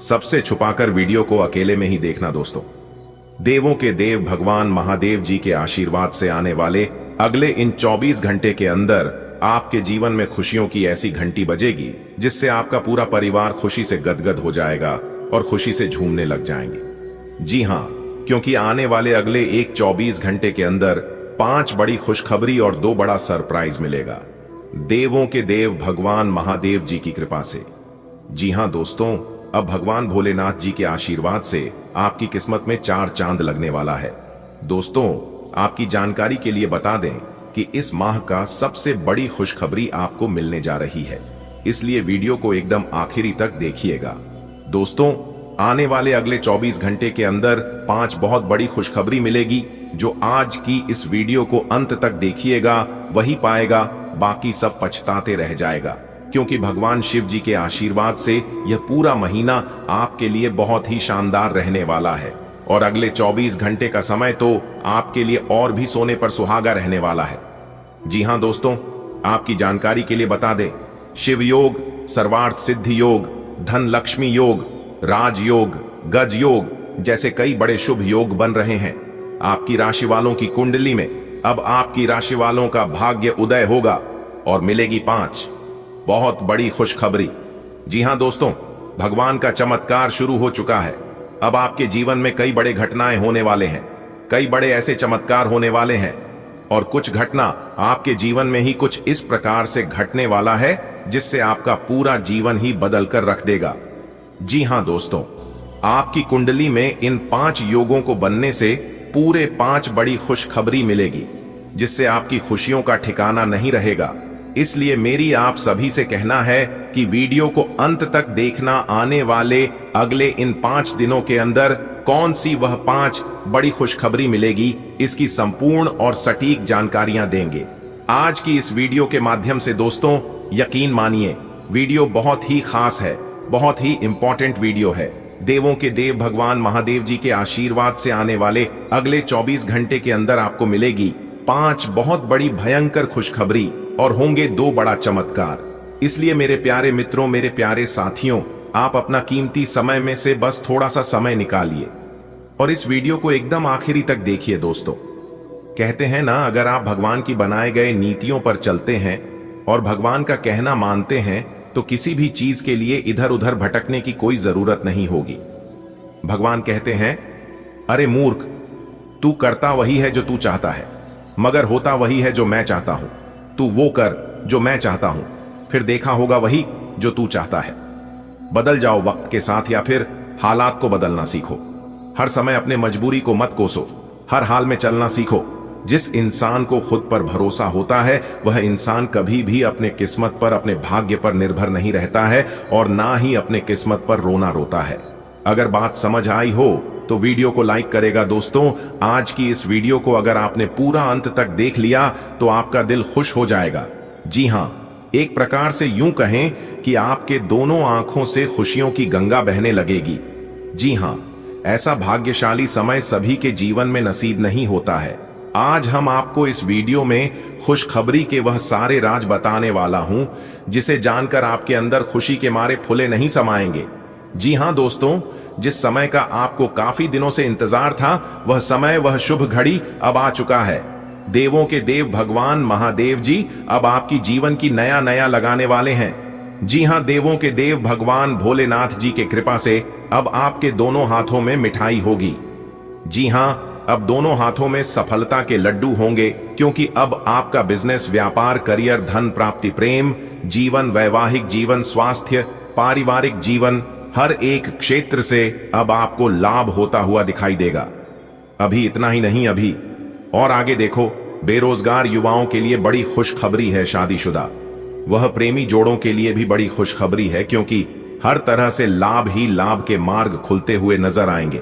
सबसे छुपाकर वीडियो को अकेले में ही देखना। दोस्तों, देवों के देव भगवान महादेव जी के आशीर्वाद से आने वाले अगले इन 24 घंटे के अंदर आपके जीवन में खुशियों की ऐसी घंटी बजेगी जिससे आपका पूरा परिवार खुशी से गदगद हो जाएगा और खुशी से झूमने लग जाएंगे। जी हां, क्योंकि आने वाले अगले एक 24 घंटे के अंदर 5 बड़ी खुशखबरी और 2 बड़ा सरप्राइज मिलेगा, देवों के देव भगवान महादेव जी की कृपा से। जी हां दोस्तों, अब भगवान भोलेनाथ जी के आशीर्वाद से आपकी किस्मत में 4 चांद लगने वाला है। दोस्तों, आपकी जानकारी के लिए बता दें कि इस माह का सबसे बड़ी खुशखबरी आपको मिलने जा रही है, इसलिए वीडियो को एकदम आखिरी तक देखिएगा। दोस्तों, आने वाले अगले 24 घंटे के अंदर 5 बहुत बड़ी खुशखबरी मिलेगी। जो आज की इस वीडियो को अंत तक देखिएगा वही पाएगा, बाकी सब पछताते रह जाएगा, क्योंकि भगवान शिव जी के आशीर्वाद से यह पूरा महीना आपके लिए बहुत ही शानदार रहने वाला है। और अगले 24 घंटे का समय तो आपके लिए और भी सोने पर सुहागा रहने वाला है। जी हां दोस्तों, आपकी जानकारी के लिए बता दें, शिव योग, सर्वार्थ सिद्धि योग, धन लक्ष्मी योग, राजयोग, गज योग जैसे कई बड़े शुभ योग बन रहे हैं। आपकी राशि वालों की कुंडली में अब आपकी राशि वालों का भाग्य उदय होगा और मिलेगी 5 बहुत बड़ी खुशखबरी। जी हां दोस्तों, भगवान का चमत्कार शुरू हो चुका है। अब आपके जीवन में कई बड़े घटनाएं होने वाले हैं, कई बड़े ऐसे चमत्कार होने वाले हैं, और कुछ घटना आपके जीवन में ही कुछ इस प्रकार से घटने वाला है जिससे आपका पूरा जीवन ही बदल कर रख देगा। जी हां दोस्तों, आपकी कुंडली में इन 5 योगों को बनने से पूरे 5 बड़ी खुशखबरी मिलेगी, जिससे आपकी खुशियों का ठिकाना नहीं रहेगा। इसलिए मेरी आप सभी से कहना है कि वीडियो को अंत तक देखना। आने वाले अगले इन 5 दिनों के अंदर कौन सी वह 5 बड़ी खुशखबरी मिलेगी, इसकी संपूर्ण और सटीक जानकारियां देंगे आज की इस वीडियो के माध्यम से। दोस्तों, यकीन मानिए, वीडियो बहुत ही खास है, बहुत ही इंपॉर्टेंट वीडियो है। देवों के देव भगवान महादेव जी के आशीर्वाद से आने वाले अगले 24 घंटे के अंदर आपको मिलेगी 5 बहुत बड़ी भयंकर खुशखबरी और होंगे 2 बड़ा चमत्कार। इसलिए मेरे प्यारे मित्रों, मेरे प्यारे साथियों, आप अपना कीमती समय में से बस थोड़ा सा समय निकालिए और इस वीडियो को एकदम आखिरी तक देखिए। दोस्तों, कहते हैं ना, अगर आप भगवान की बनाए गए नीतियों पर चलते हैं और भगवान का कहना मानते हैं तो किसी भी चीज के लिए इधर उधर भटकने की कोई जरूरत नहीं होगी। भगवान कहते हैं, अरे मूर्ख, तू करता वही है जो तू चाहता है, मगर होता वही है जो मैं चाहता हूं। तू वो कर जो मैं चाहता हूं, फिर देखा होगा वही जो तू चाहता है। बदल जाओ वक्त के साथ या फिर हालात को बदलना सीखो। हर समय अपने मजबूरी को मत कोसो, हर हाल में चलना सीखो। जिस इंसान को खुद पर भरोसा होता है वह इंसान कभी भी अपने किस्मत पर, अपने भाग्य पर निर्भर नहीं रहता है और ना ही अपने किस्मत पर रोना रोता है। अगर बात समझ आई हो तो वीडियो को लाइक करेगा। दोस्तों, आज की इस वीडियो को अगर आपने पूरा अंत तक देख लिया तो आपका दिल खुश हो जाएगा। जी हां, एक प्रकार से यूं कहें कि आपके दोनों आंखों से खुशियों की गंगा बहने लगेगी। जी हां, ऐसा भाग्यशाली समय सभी के जीवन में नसीब नहीं होता है। आज हम आपको इस वीडियो में खुशखबरी के वह सारे राज बताने वाला हूं जिसे जानकर आपके अंदर खुशी के मारे फुले नहीं समाएंगे। जी हां दोस्तों, जिस समय का आपको काफी दिनों से इंतजार था, वह समय, वह शुभ घड़ी अब आ चुका है। देवों के देव भगवान महादेव जी अब आपकी जीवन की नया नया लगाने वाले हैं। जी हां, देवों के देव भगवान भोलेनाथ जी के कृपा से अब आपके दोनों हाथों में मिठाई होगी। जी हां, अब दोनों हाथों में सफलता के लड्डू होंगे, क्योंकि अब आपका बिजनेस, व्यापार, करियर, धन प्राप्ति, प्रेम जीवन, वैवाहिक जीवन, स्वास्थ्य, पारिवारिक जीवन, हर एक क्षेत्र से अब आपको लाभ होता हुआ दिखाई देगा। अभी इतना ही नहीं, अभी और आगे देखो, बेरोजगार युवाओं के लिए बड़ी खुशखबरी है। शादीशुदा वह प्रेमी जोड़ों के लिए भी बड़ी खुशखबरी है, क्योंकि हर तरह से लाभ ही लाभ के मार्ग खुलते हुए नजर आएंगे।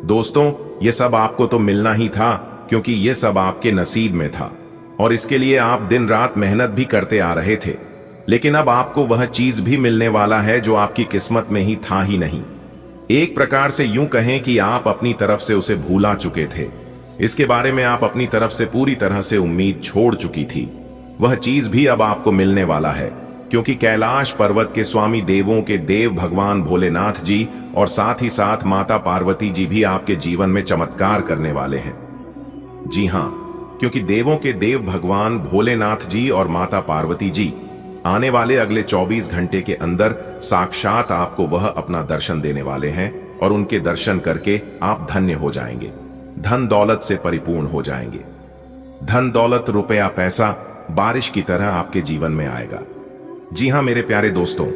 दोस्तों, ये सब आपको तो मिलना ही था, क्योंकि ये सब आपके नसीब में था और इसके लिए आप दिन रात मेहनत भी करते आ रहे थे। लेकिन अब आपको वह चीज भी मिलने वाला है जो आपकी किस्मत में ही था ही नहीं। एक प्रकार से यूं कहें कि आप अपनी तरफ से उसे भूला चुके थे। इसके बारे में आप अपनी तरफ से पूरी तरह से उम्मीद छोड़ चुकी थी। वह चीज भी अब आपको मिलने वाला है, क्योंकि कैलाश पर्वत के स्वामी, देवों के देव भगवान भोलेनाथ जी और साथ ही साथ माता पार्वती जी भी आपके जीवन में चमत्कार करने वाले हैं। जी हां, क्योंकि देवों के देव भगवान भोलेनाथ जी और माता पार्वती जी आने वाले अगले 24 घंटे के अंदर साक्षात आपको वह अपना दर्शन देने वाले हैं और उनके दर्शन करके आप धन्य हो जाएंगे, धन दौलत से परिपूर्ण हो जाएंगे। धन दौलत, रुपया, पैसा बारिश की तरह आपके जीवन में आएगा। जी हां मेरे प्यारे दोस्तों,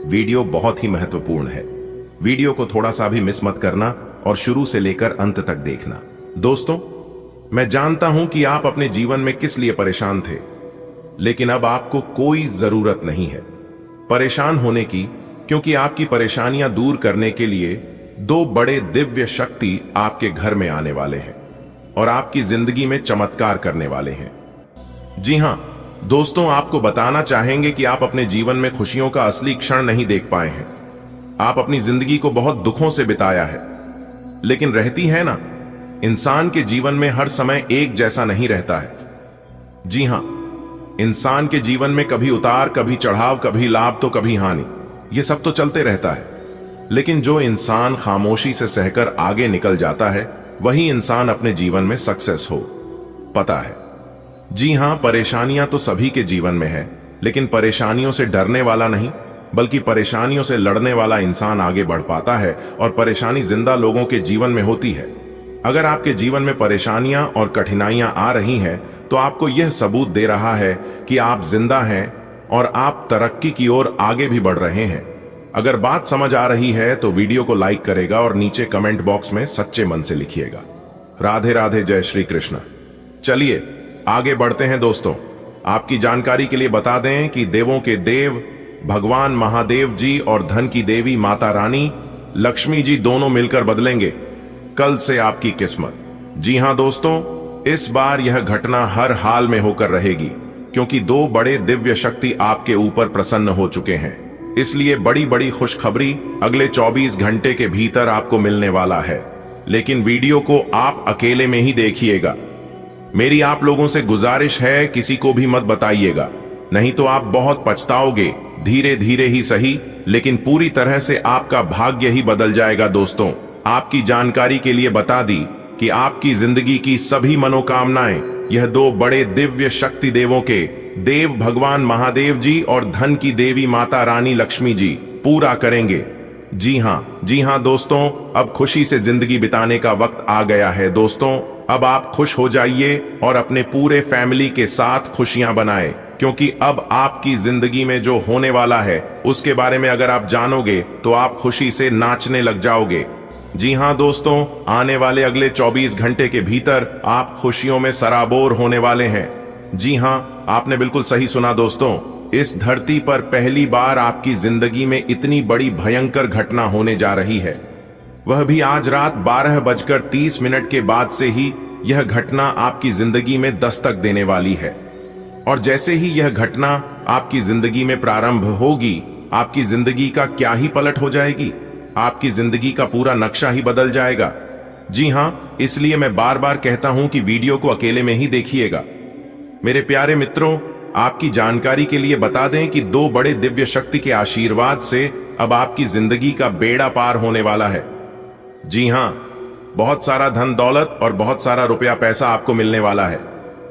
वीडियो बहुत ही महत्वपूर्ण है। वीडियो को थोड़ा सा भी मिस मत करना और शुरू से लेकर अंत तक देखना। दोस्तों, मैं जानता हूं कि आप अपने जीवन में किस लिए परेशान थे, लेकिन अब आपको कोई जरूरत नहीं है परेशान होने की, क्योंकि आपकी परेशानियां दूर करने के लिए दो बड़े दिव्य शक्ति आपके घर में आने वाले हैं और आपकी जिंदगी में चमत्कार करने वाले हैं। जी हां दोस्तों, आपको बताना चाहेंगे कि आप अपने जीवन में खुशियों का असली क्षण नहीं देख पाए हैं। आप अपनी जिंदगी को बहुत दुखों से बिताया है, लेकिन रहती है ना, इंसान के जीवन में हर समय एक जैसा नहीं रहता है। जी हां, इंसान के जीवन में कभी उतार, कभी चढ़ाव, कभी लाभ तो कभी हानि, यह सब तो चलते रहता है। लेकिन जो इंसान खामोशी से सहकर आगे निकल जाता है, वही इंसान अपने जीवन में सक्सेस हो पता है। जी हां, परेशानियां तो सभी के जीवन में है, लेकिन परेशानियों से डरने वाला नहीं, बल्कि परेशानियों से लड़ने वाला इंसान आगे बढ़ पाता है। और परेशानी जिंदा लोगों के जीवन में होती है। अगर आपके जीवन में परेशानियां और कठिनाइयां आ रही हैं, तो आपको यह सबूत दे रहा है कि आप जिंदा हैं और आप तरक्की की ओर आगे भी बढ़ रहे हैं। अगर बात समझ आ रही है तो वीडियो को लाइक करेगा और नीचे कमेंट बॉक्स में सच्चे मन से लिखिएगा। राधे राधे, जय श्री कृष्ण। चलिए आगे बढ़ते हैं दोस्तों। आपकी जानकारी के लिए बता दें कि देवों के देव भगवान महादेव जी और धन की देवी माता रानी लक्ष्मी जी दोनों मिलकर बदलेंगे कल से आपकी किस्मत। जी हां दोस्तों, इस बार यह घटना हर हाल में होकर रहेगी, क्योंकि दो बड़े दिव्य शक्ति आपके ऊपर प्रसन्न हो चुके हैं। इसलिए बड़ी बड़ी खुशखबरी अगले 24 घंटे के भीतर आपको मिलने वाला है। लेकिन वीडियो को आप अकेले में ही देखिएगा। मेरी आप लोगों से गुजारिश है, किसी को भी मत बताइएगा, नहीं तो आप बहुत पछताओगे। धीरे धीरे ही सही, लेकिन पूरी तरह से आपका भाग्य ही बदल जाएगा। दोस्तों, आपकी जानकारी के लिए बता दी कि आपकी जिंदगी की सभी मनोकामनाएं यह दो बड़े दिव्य शक्ति देवों के देव भगवान महादेव जी और धन की देवी माता रानी लक्ष्मी जी पूरा करेंगे। जी हां दोस्तों, अब खुशी से जिंदगी बिताने का वक्त आ गया है। दोस्तों, अब आप खुश हो जाइए और अपने पूरे फैमिली के साथ खुशियां बनाएं, क्योंकि अब आपकी जिंदगी में जो होने वाला है उसके बारे में अगर आप जानोगे तो आप खुशी से नाचने लग जाओगे। जी हां दोस्तों, आने वाले अगले 24 घंटे के भीतर आप खुशियों में सराबोर होने वाले हैं। जी हां, आपने बिल्कुल सही सुना दोस्तों। इस धरती पर पहली बार आपकी जिंदगी में इतनी बड़ी भयंकर घटना होने जा रही है, वह भी आज रात 12:30 के बाद से ही यह घटना आपकी जिंदगी में दस्तक देने वाली है। और जैसे ही यह घटना आपकी जिंदगी में प्रारंभ होगी, आपकी जिंदगी का क्या ही पलट हो जाएगी। आपकी जिंदगी का पूरा नक्शा ही बदल जाएगा। जी हां, इसलिए मैं बार बार कहता हूं कि वीडियो को अकेले में ही देखिएगा। मेरे प्यारे मित्रों, आपकी जानकारी के लिए बता दें कि दो बड़े दिव्य शक्ति के आशीर्वाद से अब आपकी जिंदगी का बेड़ा पार होने वाला है। जी हां, बहुत सारा धन दौलत और बहुत सारा रुपया पैसा आपको मिलने वाला है।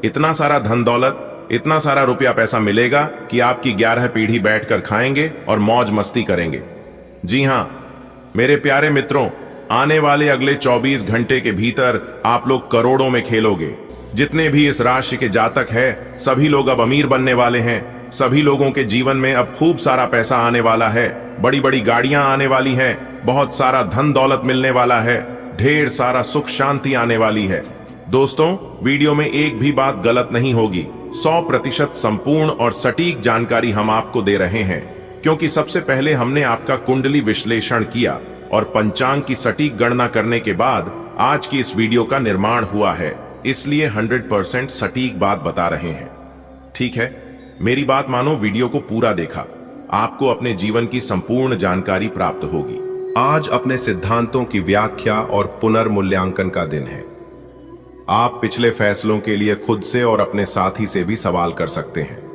इतना सारा धन दौलत, इतना सारा रुपया पैसा मिलेगा कि आपकी 11 पीढ़ी बैठकर खाएंगे और मौज मस्ती करेंगे। जी हां मेरे प्यारे मित्रों, आने वाले अगले 24 घंटे के भीतर आप लोग करोड़ों में खेलोगे। जितने भी इस राशि के जातक है, सभी लोग अब अमीर बनने वाले हैं। सभी लोगों के जीवन में अब खूब सारा पैसा आने वाला है, बड़ी बड़ी गाड़ियां आने वाली हैं, बहुत सारा धन दौलत मिलने वाला है, ढेर सारा सुख शांति आने वाली है। दोस्तों, वीडियो में एक भी बात गलत नहीं होगी। 100% संपूर्ण और सटीक जानकारी हम आपको दे रहे हैं, क्योंकि सबसे पहले हमने आपका कुंडली विश्लेषण किया और पंचांग की सटीक गणना करने के बाद आज की इस वीडियो का निर्माण हुआ है। इसलिए 100% सटीक बात बता रहे हैं। ठीक है, मेरी बात मानो, वीडियो को पूरा देखा, आपको अपने जीवन की संपूर्ण जानकारी प्राप्त होगी। आज अपने सिद्धांतों की व्याख्या और पुनर्मूल्यांकन का दिन है। आप पिछले फैसलों के लिए खुद से और अपने साथी से भी सवाल कर सकते हैं,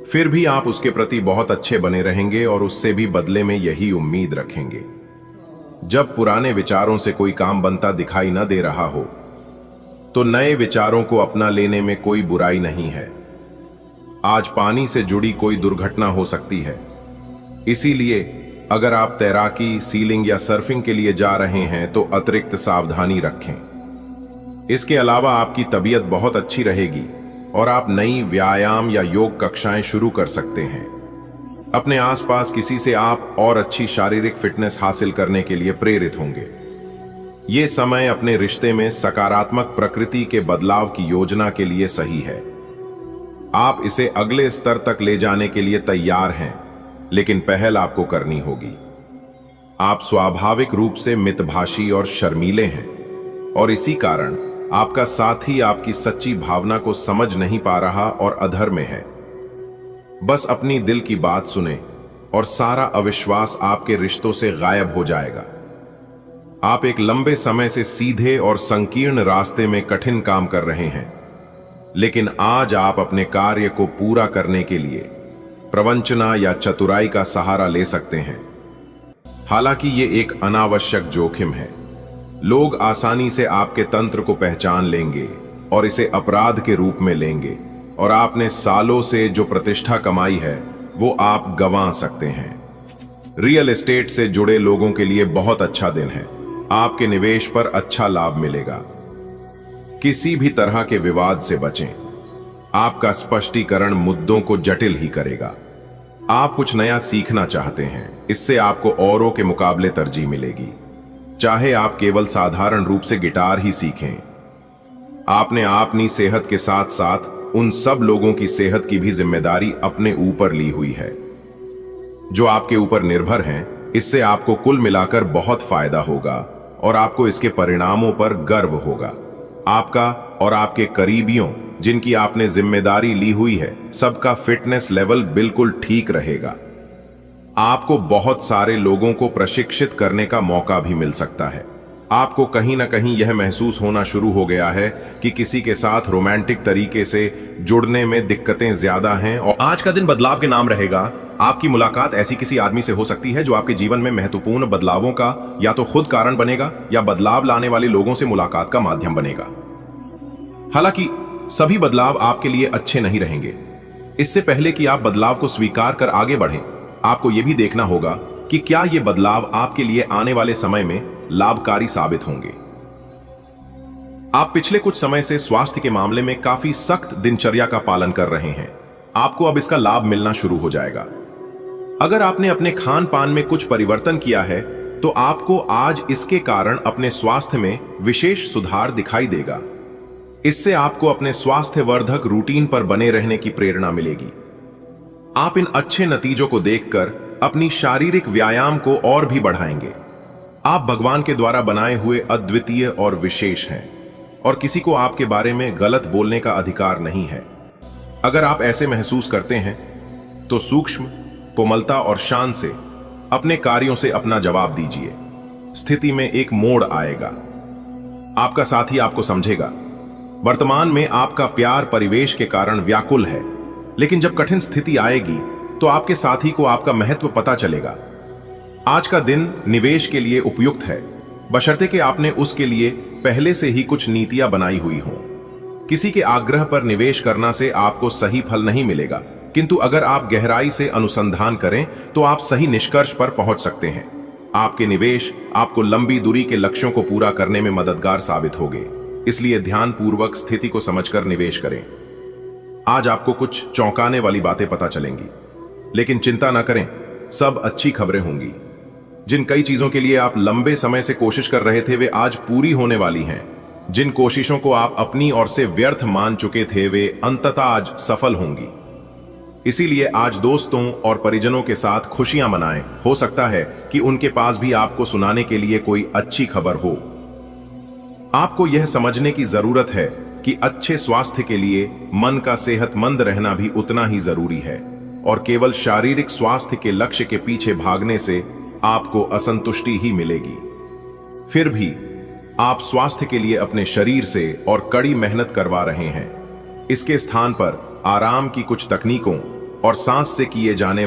फिर भी आप उसके प्रति बहुत अच्छे बने रहेंगे और उससे भी बदले में यही उम्मीद रखेंगे। जब पुराने विचारों से कोई काम बनता दिखाई न दे रहा हो, तो नए विचारों को अपना लेने में कोई बुराई नहीं है। आज पानी से जुड़ी कोई दुर्घटना हो सकती है, इसीलिए अगर आप तैराकी, सीलिंग या सर्फिंग के लिए जा रहे हैं तो अतिरिक्त सावधानी रखें। इसके अलावा आपकी तबीयत बहुत अच्छी रहेगी और आप नई व्यायाम या योग कक्षाएं शुरू कर सकते हैं। अपने आसपास किसी से आप और अच्छी शारीरिक फिटनेस हासिल करने के लिए प्रेरित होंगे। ये समय अपने रिश्ते में सकारात्मक प्रकृति के बदलाव की योजना के लिए सही है। आप इसे अगले स्तर तक ले जाने के लिए तैयार हैं, लेकिन पहल आपको करनी होगी। आप स्वाभाविक रूप से मितभाषी और शर्मीले हैं और इसी कारण आपका साथी आपकी सच्ची भावना को समझ नहीं पा रहा और अधर में है। बस अपनी दिल की बात सुने और सारा अविश्वास आपके रिश्तों से गायब हो जाएगा। आप एक लंबे समय से सीधे और संकीर्ण रास्ते में कठिन काम कर रहे हैं, लेकिन आज आप अपने कार्य को पूरा करने के लिए प्रवंचना या चतुराई का सहारा ले सकते हैं। हालांकि ये एक अनावश्यक जोखिम है। लोग आसानी से आपके तंत्र को पहचान लेंगे और इसे अपराध के रूप में लेंगे, और आपने सालों से जो प्रतिष्ठा कमाई है वो आप गंवा सकते हैं। रियल एस्टेट से जुड़े लोगों के लिए बहुत अच्छा दिन है। आपके निवेश पर अच्छा लाभ मिलेगा। किसी भी तरह के विवाद से बचें। आपका स्पष्टीकरण मुद्दों को जटिल ही करेगा। आप कुछ नया सीखना चाहते हैं, इससे आपको औरों के मुकाबले तरजीह मिलेगी। चाहे आप केवल साधारण रूप से गिटार ही सीखें। आपने अपनी सेहत के साथ साथ उन सब लोगों की सेहत की भी जिम्मेदारी अपने ऊपर ली हुई है जो आपके ऊपर निर्भर हैं। इससे आपको कुल मिलाकर बहुत फायदा होगा और आपको इसके परिणामों पर गर्व होगा। आपका और आपके करीबियों जिनकी आपने जिम्मेदारी ली हुई है, सबका फिटनेस लेवल बिल्कुल ठीक रहेगा। आपको बहुत सारे लोगों को प्रशिक्षित करने का मौका भी मिल सकता है। आपको कहीं ना कहीं यह महसूस होना शुरू हो गया है कि किसी के साथ रोमांटिक तरीके से जुड़ने में दिक्कतें ज्यादा हैं, और आज का दिन बदलाव के नाम रहेगा। आपकी मुलाकात ऐसी किसी आदमी से हो सकती है जो आपके जीवन में महत्वपूर्ण बदलावों का या तो खुद कारण बनेगा या बदलाव लाने वाले लोगों से मुलाकात का माध्यम बनेगा। हालांकि सभी बदलाव आपके लिए अच्छे नहीं रहेंगे। इससे पहले कि आप बदलाव को स्वीकार कर आगे बढ़ें, आपको यह भी देखना होगा कि क्या ये बदलाव आपके लिए आने वाले समय में लाभकारी साबित होंगे। आप पिछले कुछ समय से स्वास्थ्य के मामले में काफी सख्त दिनचर्या का पालन कर रहे हैं। आपको अब इसका लाभ मिलना शुरू हो जाएगा। अगर आपने अपने खान पान में कुछ परिवर्तन किया है तो आपको आज इसके कारण अपने स्वास्थ्य में विशेष सुधार दिखाई देगा। इससे आपको अपने स्वास्थ्यवर्धक रूटीन पर बने रहने की प्रेरणा मिलेगी। आप इन अच्छे नतीजों को देखकर अपनी शारीरिक व्यायाम को और भी बढ़ाएंगे। आप भगवान के द्वारा बनाए हुए अद्वितीय और विशेष हैं और किसी को आपके बारे में गलत बोलने का अधिकार नहीं है। अगर आप ऐसे महसूस करते हैं तो सूक्ष्म, कोमलता और शान से अपने कार्यों से अपना जवाब दीजिए। स्थिति में एक मोड़ आएगा। आपका साथी आपको समझेगा। वर्तमान में आपका प्यार परिवेश के कारण व्याकुल है, लेकिन जब कठिन स्थिति आएगी तो आपके साथी को आपका महत्व पता चलेगा। आज का दिन निवेश के लिए उपयुक्त है, बशर्ते कि आपने उसके लिए पहले से ही कुछ नीतियां बनाई हुई हों। किसी के आग्रह पर निवेश करना से आपको सही फल नहीं मिलेगा, किंतु अगर आप गहराई से अनुसंधान करें तो आप सही निष्कर्ष पर पहुंच सकते हैं। आपके निवेश आपको लंबी दूरी के लक्ष्यों को पूरा करने में मददगार साबित होंगे, इसलिए ध्यानपूर्वक स्थिति को समझकर निवेश करें। आज आपको कुछ चौंकाने वाली बातें पता चलेंगी, लेकिन चिंता न करें, सब अच्छी खबरें होंगी। जिन कई चीजों के लिए आप लंबे समय से कोशिश कर रहे थे वे आज पूरी होने वाली हैं। जिन कोशिशों को आप अपनी ओर से व्यर्थ मान चुके थे वे अंततः आज सफल होंगी। इसीलिए आज दोस्तों और परिजनों के साथ खुशियां मनाएं। हो सकता है कि उनके पास भी आपको सुनाने के लिए कोई अच्छी खबर हो। आपको यह समझने की जरूरत है कि अच्छे स्वास्थ्य के लिए मन का सेहतमंद रहना भी उतना ही जरूरी है, और केवल शारीरिक स्वास्थ्य के लक्ष्य के पीछे भागने से आपको असंतुष्टि ही मिलेगी। फिर भी आप स्वास्थ्य के लिए अपने शरीर से और कड़ी मेहनत करवा रहे हैं। इसके स्थान पर आराम की कुछ तकनीकों और सांस से किए जाने